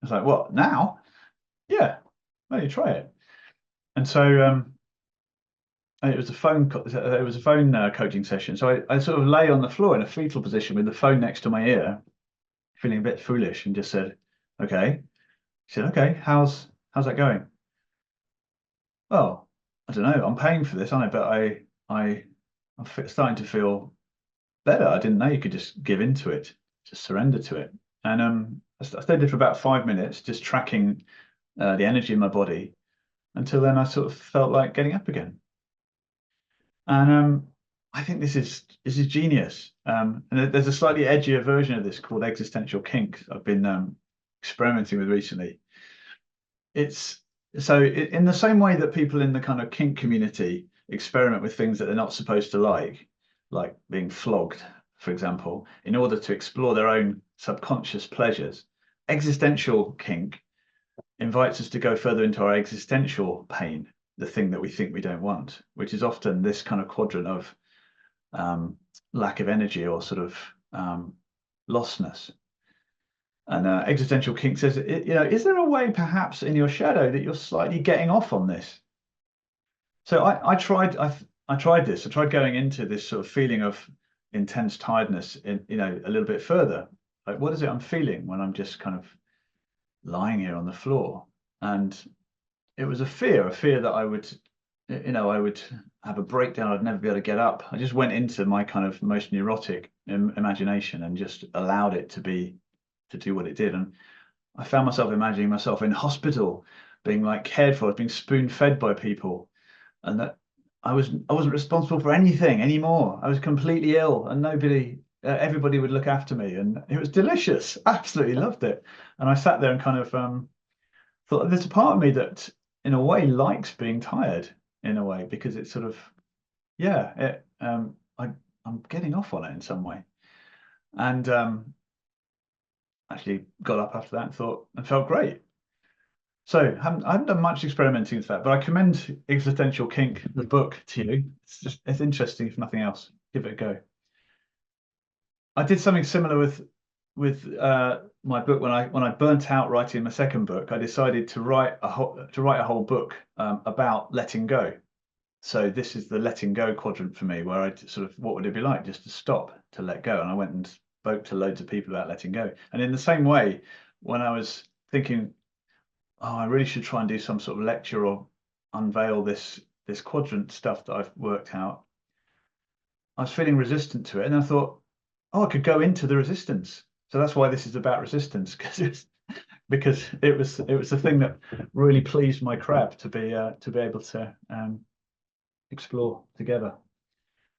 I was like, what, now? Yeah, why don't you try it? And so it was a phone coaching session. So I sort of lay on the floor in a fetal position with the phone next to my ear, feeling a bit foolish, and just said, okay. She said, okay, how's that going? Well, I don't know. I'm paying for this, aren't I? But I'm starting to feel better. I didn't know you could just give into it, just surrender to it. And I stayed there for about 5 minutes, just tracking the energy in my body, until then I sort of felt like getting up again. And I think this is genius. And there's a slightly edgier version of this called existential kink I've been experimenting with recently. It's so in the same way that people in the kind of kink community experiment with things that they're not supposed to like being flogged, for example, in order to explore their own subconscious pleasures. Existential kink invites us to go further into our existential pain, the thing that we think we don't want, which is often this kind of quadrant of lack of energy or sort of lostness. And existential kink says, is there a way perhaps in your shadow that you're slightly getting off on this? So I tried this. I tried going into this sort of feeling of intense tiredness in, a little bit further. Like, what is it I'm feeling when I'm just kind of lying here on the floor? And it was a fear that I would, I would have a breakdown. I'd never be able to get up. I just went into my kind of most neurotic imagination and just allowed it to do what it did. And I found myself imagining myself in hospital, being like cared for, being spoon-fed by people, and that I wasn't responsible for anything anymore. I was completely ill, and everybody would look after me, and it was delicious. Absolutely loved it. And I sat there and kind of thought, there's a part of me that, in a way, likes being tired, in a way, because it's sort of, I'm getting off on it in some way, and actually got up after that and felt great. So I haven't done much experimenting with that, but I commend Existential Kink, the book, to you. It's interesting, if nothing else. Give it a go. I did something similar with my book when I burnt out writing my second book. I decided to write a whole book about letting go. So this is the letting go quadrant for me, where I sort of, what would it be like just to stop, to let go? And I went and spoke to loads of people about letting go. And in the same way, when I was thinking, oh, I really should try and do some sort of lecture or unveil this quadrant stuff that I've worked out, I was feeling resistant to it, and I thought, oh, I could go into the resistance. So that's why this is about resistance, because it was the thing that really pleased my crab to be able to explore together.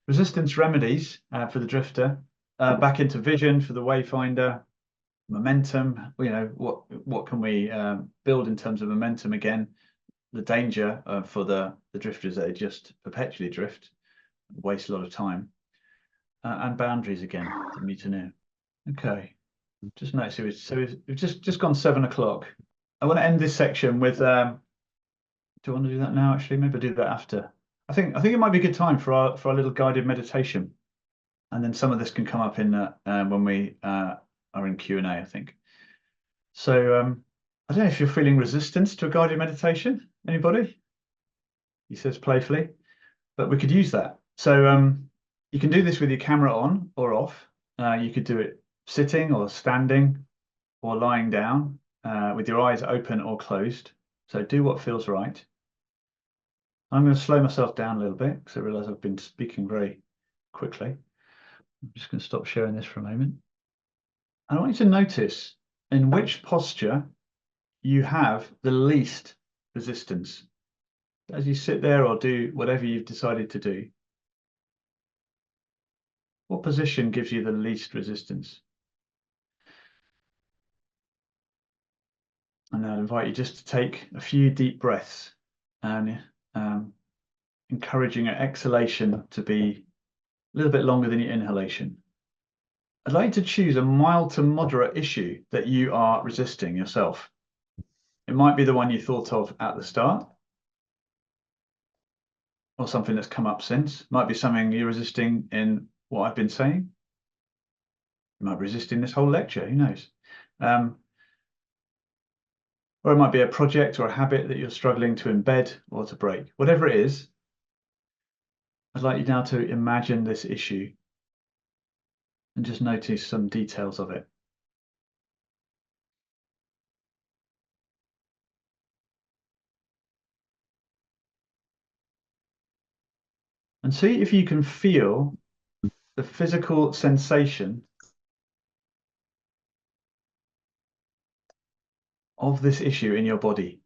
Resistance remedies for the drifter, back into vision for the wayfinder, momentum. You know, what can we build in terms of momentum again? The danger for the drifters, that they just perpetually drift, waste a lot of time, and boundaries again for me to know. Okay, just notice we've just gone 7 o'clock. I want to end this section with. Do I want to do that now? Actually, maybe I'll do that after. I think it might be a good time for our little guided meditation, and then some of this can come up in when we are in Q&A, I think. So I don't know if you're feeling resistance to a guided meditation. Anybody? He says playfully, but we could use that. So you can do this with your camera on or off. You could do it sitting or standing or lying down with your eyes open or closed. So do what feels right. I'm going to slow myself down a little bit because I realize I've been speaking very quickly. I'm just going to stop sharing this for a moment. And I want you to notice in which posture you have the least resistance. As you sit there or do whatever you've decided to do, what position gives you the least resistance? And I'll invite you just to take a few deep breaths and encouraging your exhalation to be a little bit longer than your inhalation. I'd like you to choose a mild to moderate issue that you are resisting yourself. It might be the one you thought of at the start, or something that's come up since. It might be something you're resisting in what I've been saying. You might be resisting this whole lecture, who knows? Or it might be a project or a habit that you're struggling to embed or to break. Whatever it is, I'd like you now to imagine this issue and just notice some details of it. And see if you can feel the physical sensation of this issue in your body.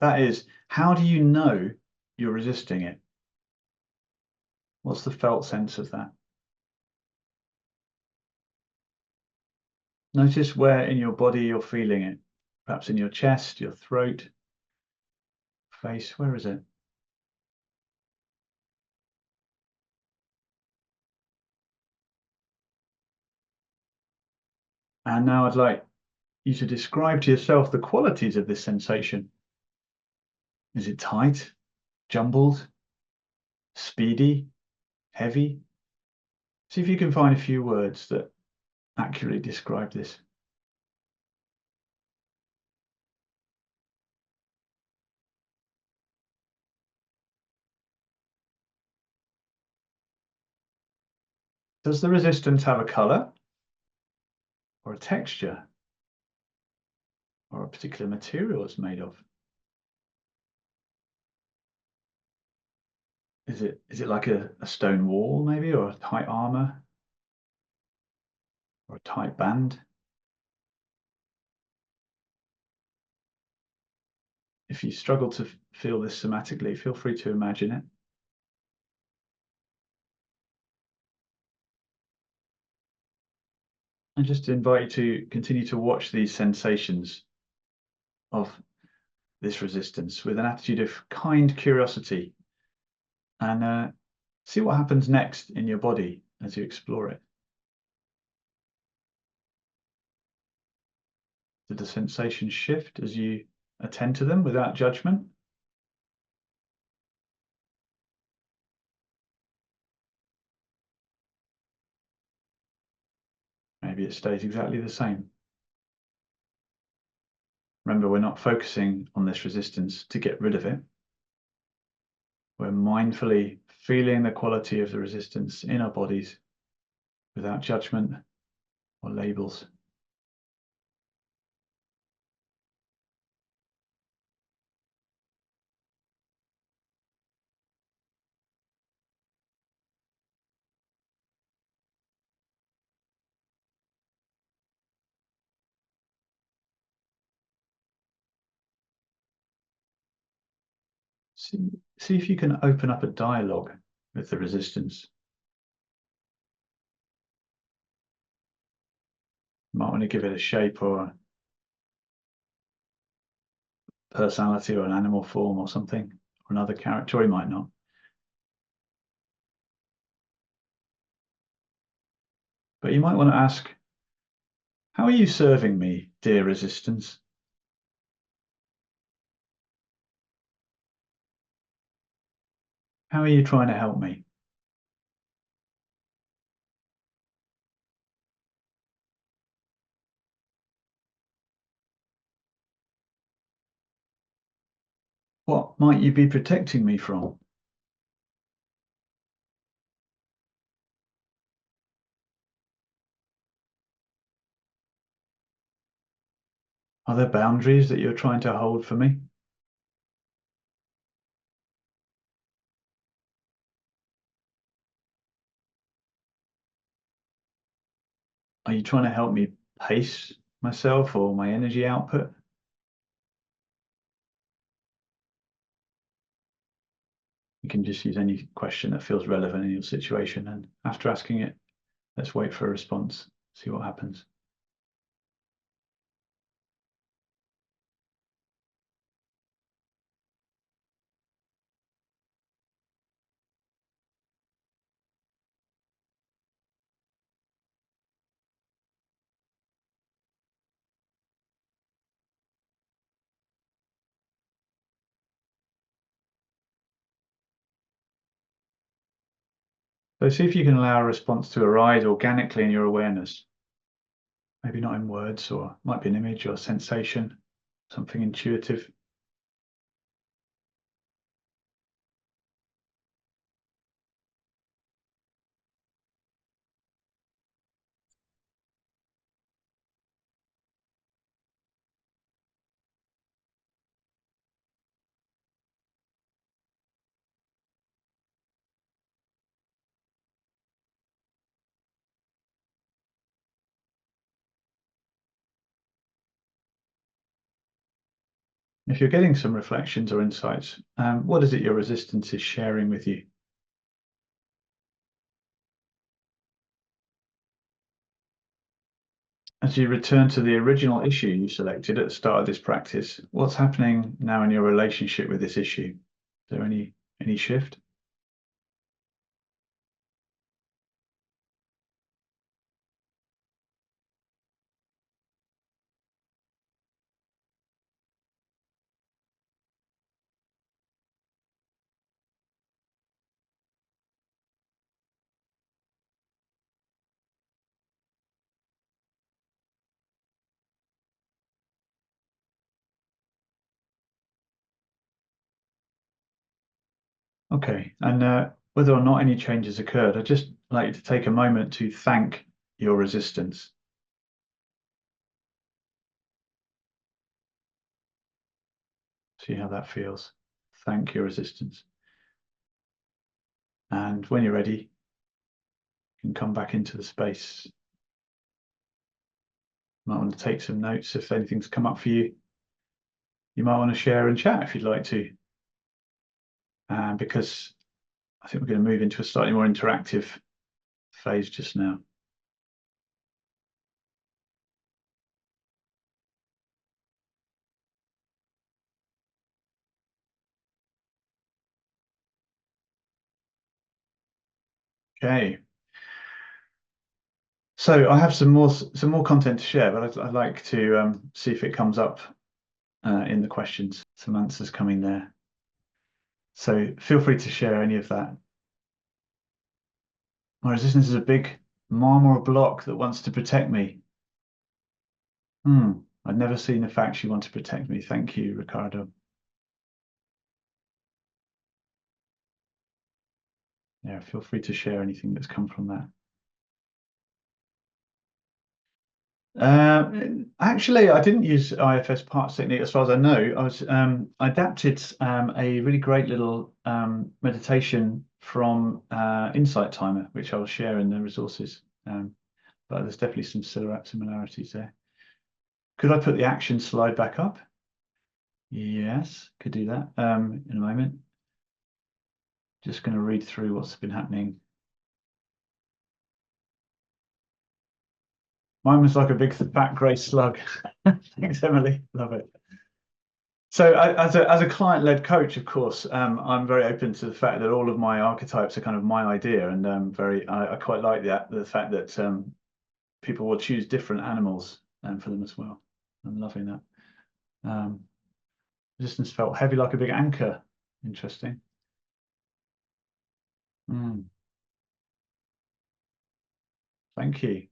That is, how do you know you're resisting it? What's the felt sense of that? Notice where in your body you're feeling it. Perhaps in your chest, your throat, face, where is it? And now I'd like you to describe to yourself the qualities of this sensation. Is it tight, jumbled, speedy, heavy? See if you can find a few words that accurately describe this. Does the resistance have a color or a texture or a particular material it's made of? Is it like a stone wall maybe, or a tight armor or a tight band? If you struggle to feel this somatically, feel free to imagine it. And just to invite you to continue to watch these sensations of this resistance with an attitude of kind curiosity, and see what happens next in your body as you explore it. Did the sensations shift as you attend to them without judgment? Maybe it stays exactly the same. Remember, we're not focusing on this resistance to get rid of it. We're mindfully feeling the quality of the resistance in our bodies without judgment or labels. See if you can open up a dialogue with the resistance. You might want to give it a shape or a personality or an animal form or something, or another character, or you might not. But you might want to ask, how are you serving me, dear resistance? How are you trying to help me? What might you be protecting me from? Are there boundaries that you're trying to hold for me? Are you trying to help me pace myself or my energy output? You can just use any question that feels relevant in your situation. And after asking it, let's wait for a response, see what happens. So see if you can allow a response to arise organically in your awareness. Maybe not in words, or might be an image or a sensation, something intuitive. If you're getting some reflections or insights, what is it your resistance is sharing with you? As you return to the original issue you selected at the start of this practice, what's happening now in your relationship with this issue? Is there any shift? Okay, and whether or not any changes occurred, I'd just like you to take a moment to thank your resistance. See how that feels. Thank your resistance. And when you're ready, you can come back into the space. You might want to take some notes if anything's come up for you. You might want to share and chat if you'd like to, because I think we're going to move into a slightly more interactive phase just now. Okay. So I have some more content to share, but I'd like to see if it comes up in the questions. Some answers coming there. So feel free to share any of that. My resistance is a big marmor block that wants to protect me. I'd never seen the fact she wanted to protect me. Thank you, Ricardo. Yeah, feel free to share anything that's come from that. Actually, I didn't use IFS parts technique as far as I know. I adapted a really great little meditation from Insight Timer, which I'll share in the resources. But there's definitely some similarities there. Could I put the action slide back up? Yes, could do that in a moment. Just going to read through what's been happening. Mine was like a big fat grey slug. Thanks, Emily. Love it. So as a client-led coach, of course, I'm very open to the fact that all of my archetypes are kind of my idea, and I quite like the fact that people will choose different animals for them as well. I'm loving that. Resistance felt heavy like a big anchor. Interesting. Thank you.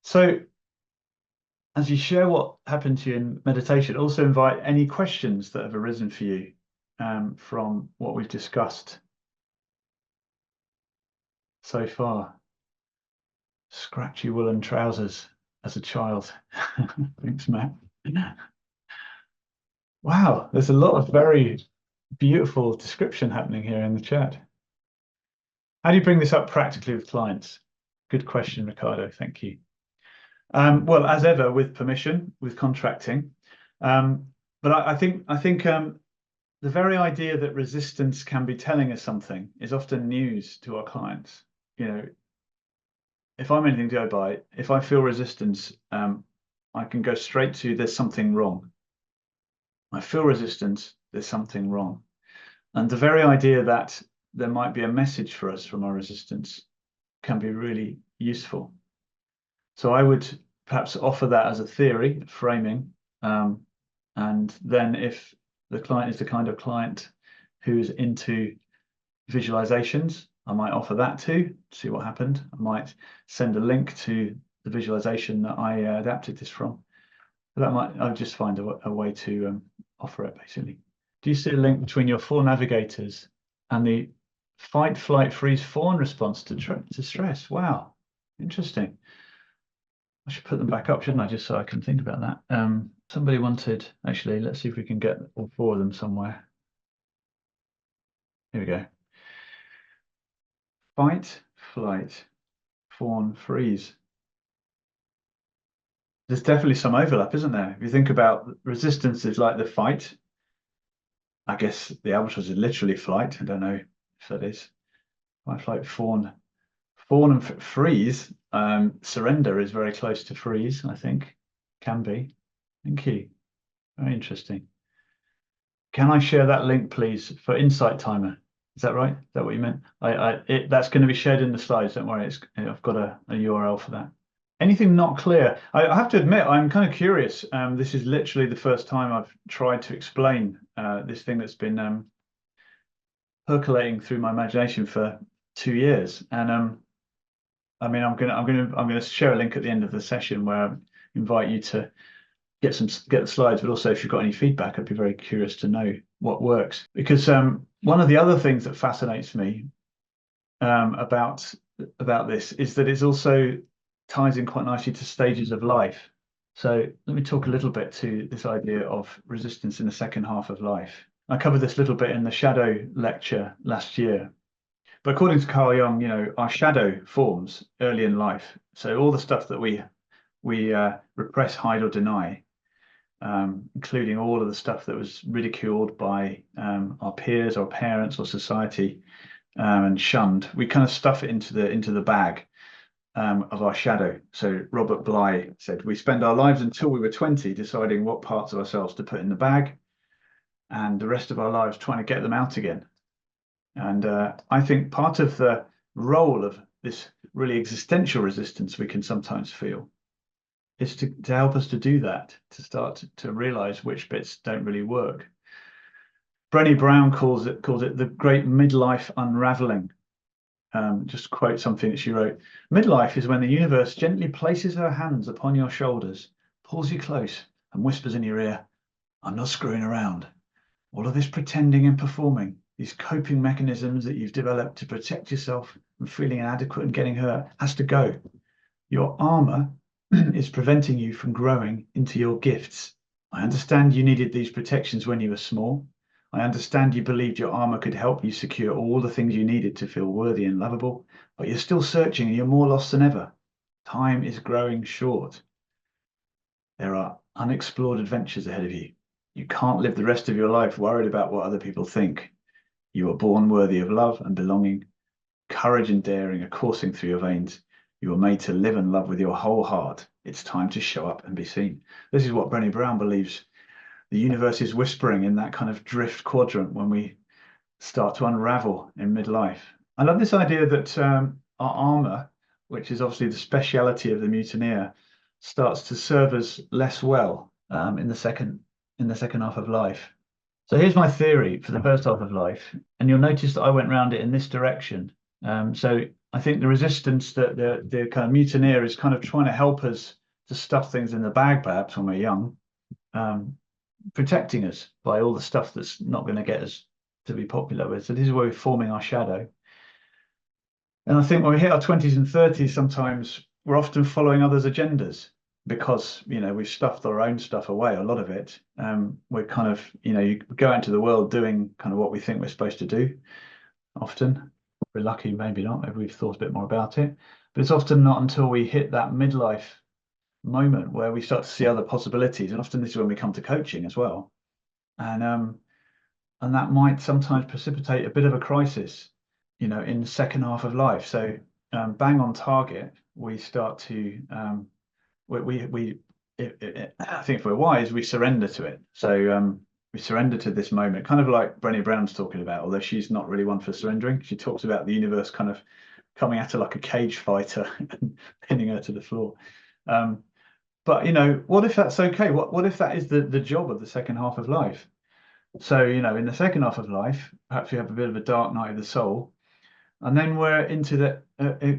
So as you share what happened to you in meditation, also invite any questions that have arisen for you from what we've discussed so far. Scratchy woolen trousers as a child. Thanks, Matt. Wow, there's a lot of very beautiful description happening here in the chat. How do you bring this up practically with clients? Good question, Ricardo. Thank you. Well, as ever, with permission, with contracting. But I think the very idea that resistance can be telling us something is often news to our clients. You know, if I'm anything to go by, if I feel resistance, I can go straight to there's something wrong. I feel resistance, there's something wrong. And the very idea that there might be a message for us from our resistance can be really useful. So I would perhaps offer that as a theory, framing, and then if the client is the kind of client who is into visualizations, I might offer that too, see what happened. I might send a link to the visualization that I adapted this from. But I'll just find a way to offer it, basically. Do you see a link between your 4 navigators and the fight, flight, freeze, fawn response to stress? Wow, interesting. I should put them back up, shouldn't I, just so I can think about that. Somebody wanted, actually, let's see if we can get all 4 of them somewhere. Here we go. Fight, flight, fawn, freeze. There's definitely some overlap, isn't there? If you think about resistance is like the fight. I guess the albatross is literally flight. I don't know if that is. Fight, flight, fawn. Fawn and freeze. Surrender is very close to freeze, I think. Can be. Thank you. Very interesting. Can I share that link, please, for Insight Timer? Is that right? Is that what you meant? That's going to be shared in the slides. Don't worry. I've got a URL for that. Anything not clear? I have to admit, I'm kind of curious. This is literally the first time I've tried to explain this thing that's been percolating through my imagination for 2 years. And I mean, I'm gonna share a link at the end of the session where I invite you to get the slides, but also if you've got any feedback, I'd be very curious to know what works. Because one of the other things that fascinates me about this is that it's also ties in quite nicely to stages of life. So let me talk a little bit to this idea of resistance in the second half of life. I covered this little bit in the shadow lecture last year. But according to Carl Jung, you know, our shadow forms early in life. So all the stuff that we repress, hide, or deny, including all of the stuff that was ridiculed by our peers, or parents, or society, and shunned, we kind of stuff it into the bag of our shadow. So Robert Bly said, we spend our lives until we were 20 deciding what parts of ourselves to put in the bag, and the rest of our lives trying to get them out again. And I think part of the role of this really existential resistance we can sometimes feel, is to help us to do that, to start to realize which bits don't really work. Brené Brown calls it the great midlife unraveling. Just quote something that she wrote. Midlife is when the universe gently places her hands upon your shoulders, pulls you close, and whispers in your ear, I'm not screwing around. All of this pretending and performing, these coping mechanisms that you've developed to protect yourself from feeling inadequate and getting hurt, has to go. Your armor is preventing you from growing into your gifts. I understand you needed these protections when you were small. I understand you believed your armor could help you secure all the things you needed to feel worthy and lovable, but you're still searching and you're more lost than ever. Time is growing short. There are unexplored adventures ahead of you. You can't live the rest of your life worried about what other people think. You were born worthy of love and belonging. Courage and daring are coursing through your veins. You were made to live and love with your whole heart. It's time to show up and be seen. This is what Brené Brown believes the universe is whispering in that kind of drift quadrant when we start to unravel in midlife. I love this idea that our armor, which is obviously the speciality of the mutineer, starts to serve us less well in the second half of life. So here's my theory for the first half of life, and you'll notice that I went round it in this direction. So I think the resistance that the kind of mutineer is kind of trying to help us to stuff things in the bag, perhaps when we're young, protecting us by all the stuff that's not going to get us to be popular with. So this is where we're forming our shadow. And I think when we hit our 20s and 30s, sometimes we're often following others' agendas because, we've stuffed our own stuff away, a lot of it. We're kind of, you go out into the world doing kind of what we think we're supposed to do. Often, we're lucky, maybe not, maybe we've thought a bit more about it. But it's often not until we hit that midlife moment where we start to see other possibilities, and often this is when we come to coaching as well, and that might sometimes precipitate a bit of a crisis, in the second half of life. So bang on target, we start to I think if we're wise, we surrender to it. So we surrender to this moment, kind of like Brené Brown's talking about, although she's not really one for surrendering. She talks about the universe kind of coming at her like a cage fighter and pinning her to the floor. But what if that's okay? What if that is the job of the second half of life? So in the second half of life, perhaps we have a bit of a dark night of the soul, and then we're into the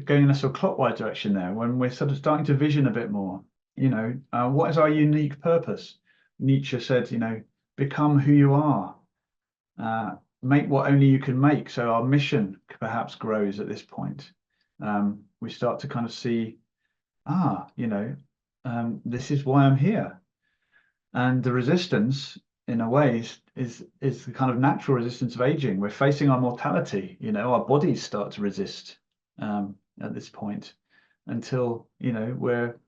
going in a sort of clockwise direction there, when we're sort of starting to vision a bit more. What is our unique purpose? Nietzsche said, become who you are, make what only you can make. So our mission perhaps grows at this point. We start to kind of see, this is why I'm here. And the resistance, in a way, is the kind of natural resistance of aging. We're facing our mortality. Our bodies start to resist at this point until we're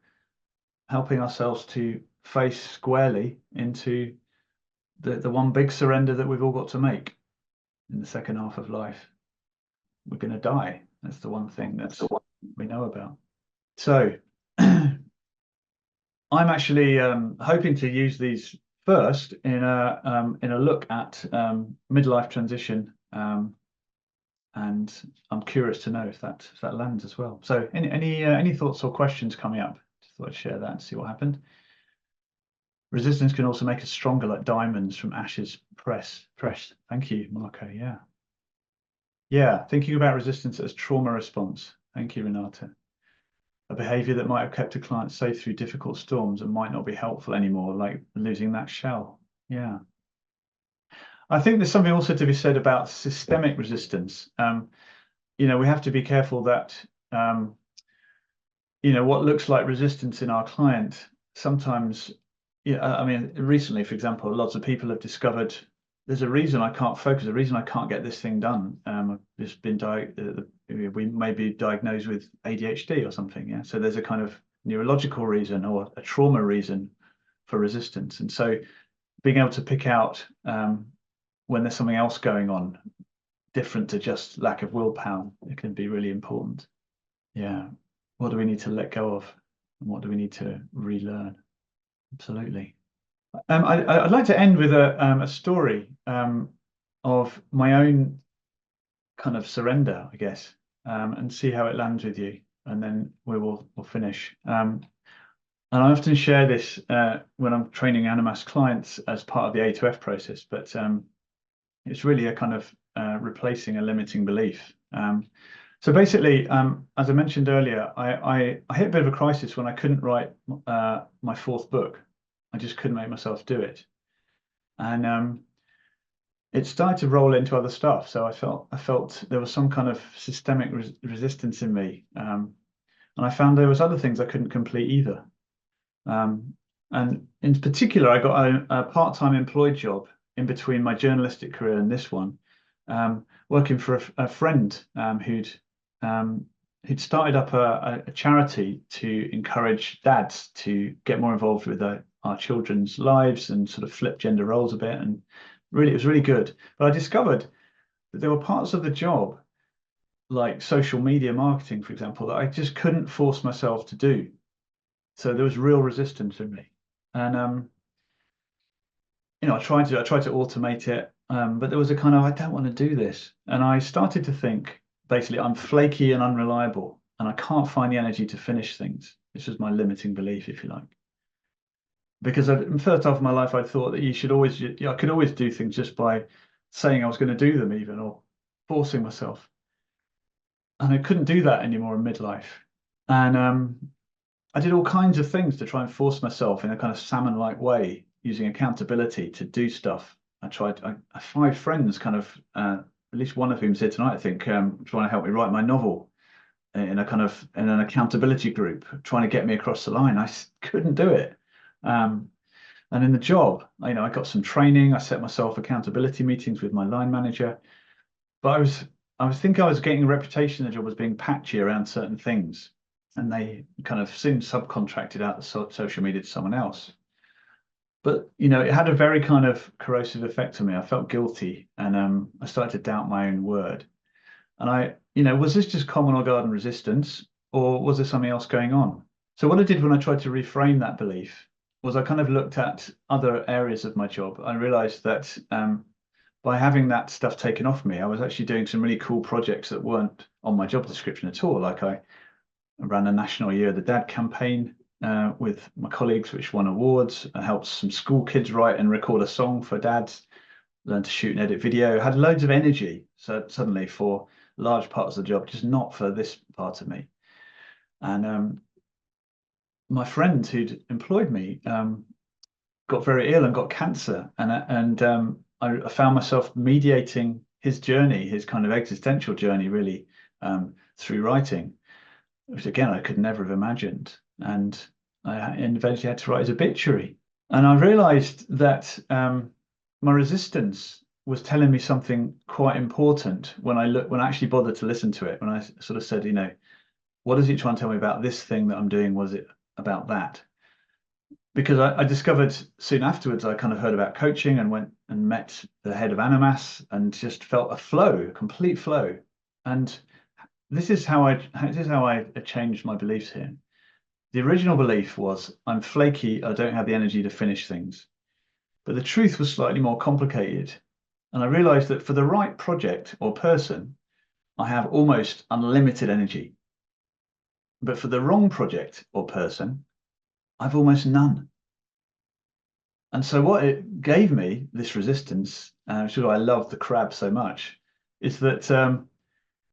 helping ourselves to face squarely into the one big surrender that we've all got to make in the second half of life. We're going to die. That's the one thing we know about. So I'm actually hoping to use these first in a look at midlife transition, and I'm curious to know if that lands as well. So any thoughts or questions coming up? Just thought I'd share that and see what happened. Resistance can also make us stronger, like diamonds from ashes pressed. Thank you, Marco. Yeah. Thinking about resistance as trauma response. Thank you, Renata. A behavior that might have kept a client safe through difficult storms and might not be helpful anymore, like losing that shell. Yeah. I think there's something also to be said about systemic resistance. We have to be careful that, what looks like resistance in our client sometimes, recently, for example, lots of people have discovered there's a reason I can't focus, a reason I can't get this thing done. It's been we may be diagnosed with ADHD or something. Yeah. So there's a kind of neurological reason or a trauma reason for resistance. And so being able to pick out when there's something else going on different to just lack of willpower, it can be really important. Yeah. What do we need to let go of? And what do we need to relearn? Absolutely. I'd like to end with a story of my own kind of surrender, I guess. and see how it lands with you, and then we'll finish. And I often share this when I'm training Animas clients as part of the A to F process, but it's really a kind of replacing a limiting belief. So basically, as I mentioned earlier, I hit a bit of a crisis when I couldn't write my fourth book. I just couldn't make myself do it, and it started to roll into other stuff. So I felt there was some kind of systemic resistance in me, and I found there was other things I couldn't complete either. And in particular, I got a part-time employed job in between my journalistic career and this one, working for a friend who'd started up a charity to encourage dads to get more involved with our children's lives and sort of flip gender roles a bit. And really, it was really good. But I discovered that there were parts of the job, like social media marketing, for example, that I just couldn't force myself to do. So there was real resistance in me. And I tried to automate it, but there was a kind of I don't want to do this, and I started to think basically I'm flaky and unreliable, and I can't find the energy to finish things. This was my limiting belief, if you like, because in the first half of my life I thought that I could always do things just by saying I was going to do them, even, or forcing myself, and I couldn't do that anymore in midlife, and I did all kinds of things to try and force myself in a kind of salmon-like way, using accountability to do stuff. I have 5 friends, kind of, at least one of whom's here tonight, I think, trying to help me write my novel in an accountability group, trying to get me across the line. I couldn't do it. And in the job, I got some training. I set myself accountability meetings with my line manager, but I think I was getting a reputation in the job as being patchy around certain things, and they kind of soon subcontracted out the social media to someone else. But it had a very kind of corrosive effect on me. I felt guilty, and I started to doubt my own word. And was this just common or garden resistance, or was there something else going on? So what I did when I tried to reframe that belief was I kind of looked at other areas of my job. I realized that by having that stuff taken off me, I was actually doing some really cool projects that weren't on my job description at all. Like I ran a National Year of the Dad campaign with my colleagues, which won awards. I helped some school kids write and record a song for dads, learned to shoot and edit video, had loads of energy. So suddenly for large parts of the job, just not for this part of me. And my friend who'd employed me got very ill and got cancer. And I found myself mediating his journey, his kind of existential journey, really, through writing, which again I could never have imagined. And I eventually had to write his obituary. And I realized that my resistance was telling me something quite important when I actually bothered to listen to it. When I sort of said, what is it trying to tell me about this thing that I'm doing? Was it about that? Because I discovered soon afterwards, I kind of heard about coaching and went and met the head of Animas and just felt a complete flow. And this is how I changed my beliefs here. The original belief was I'm flaky, I don't have the energy to finish things. But the truth was slightly more complicated. And I realized that for the right project or person, I have almost unlimited energy. But for the wrong project or person, I've almost none. And so what it gave me, this resistance, which is why I love the crab so much, is that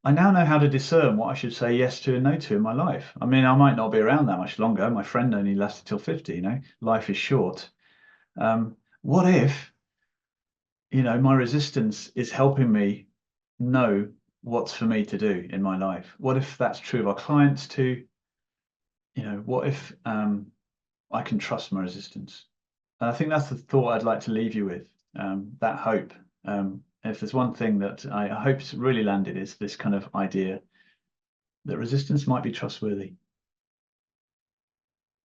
I now know how to discern what I should say yes to and no to in my life. I mean, I might not be around that much longer. My friend only lasted till 50, life is short. What if, my resistance is helping me know what's for me to do in my life? What if that's true of our clients too? What if I can trust my resistance? And I think that's the thought I'd like to leave you with, that hope. If there's one thing that I hope's really landed is this kind of idea that resistance might be trustworthy.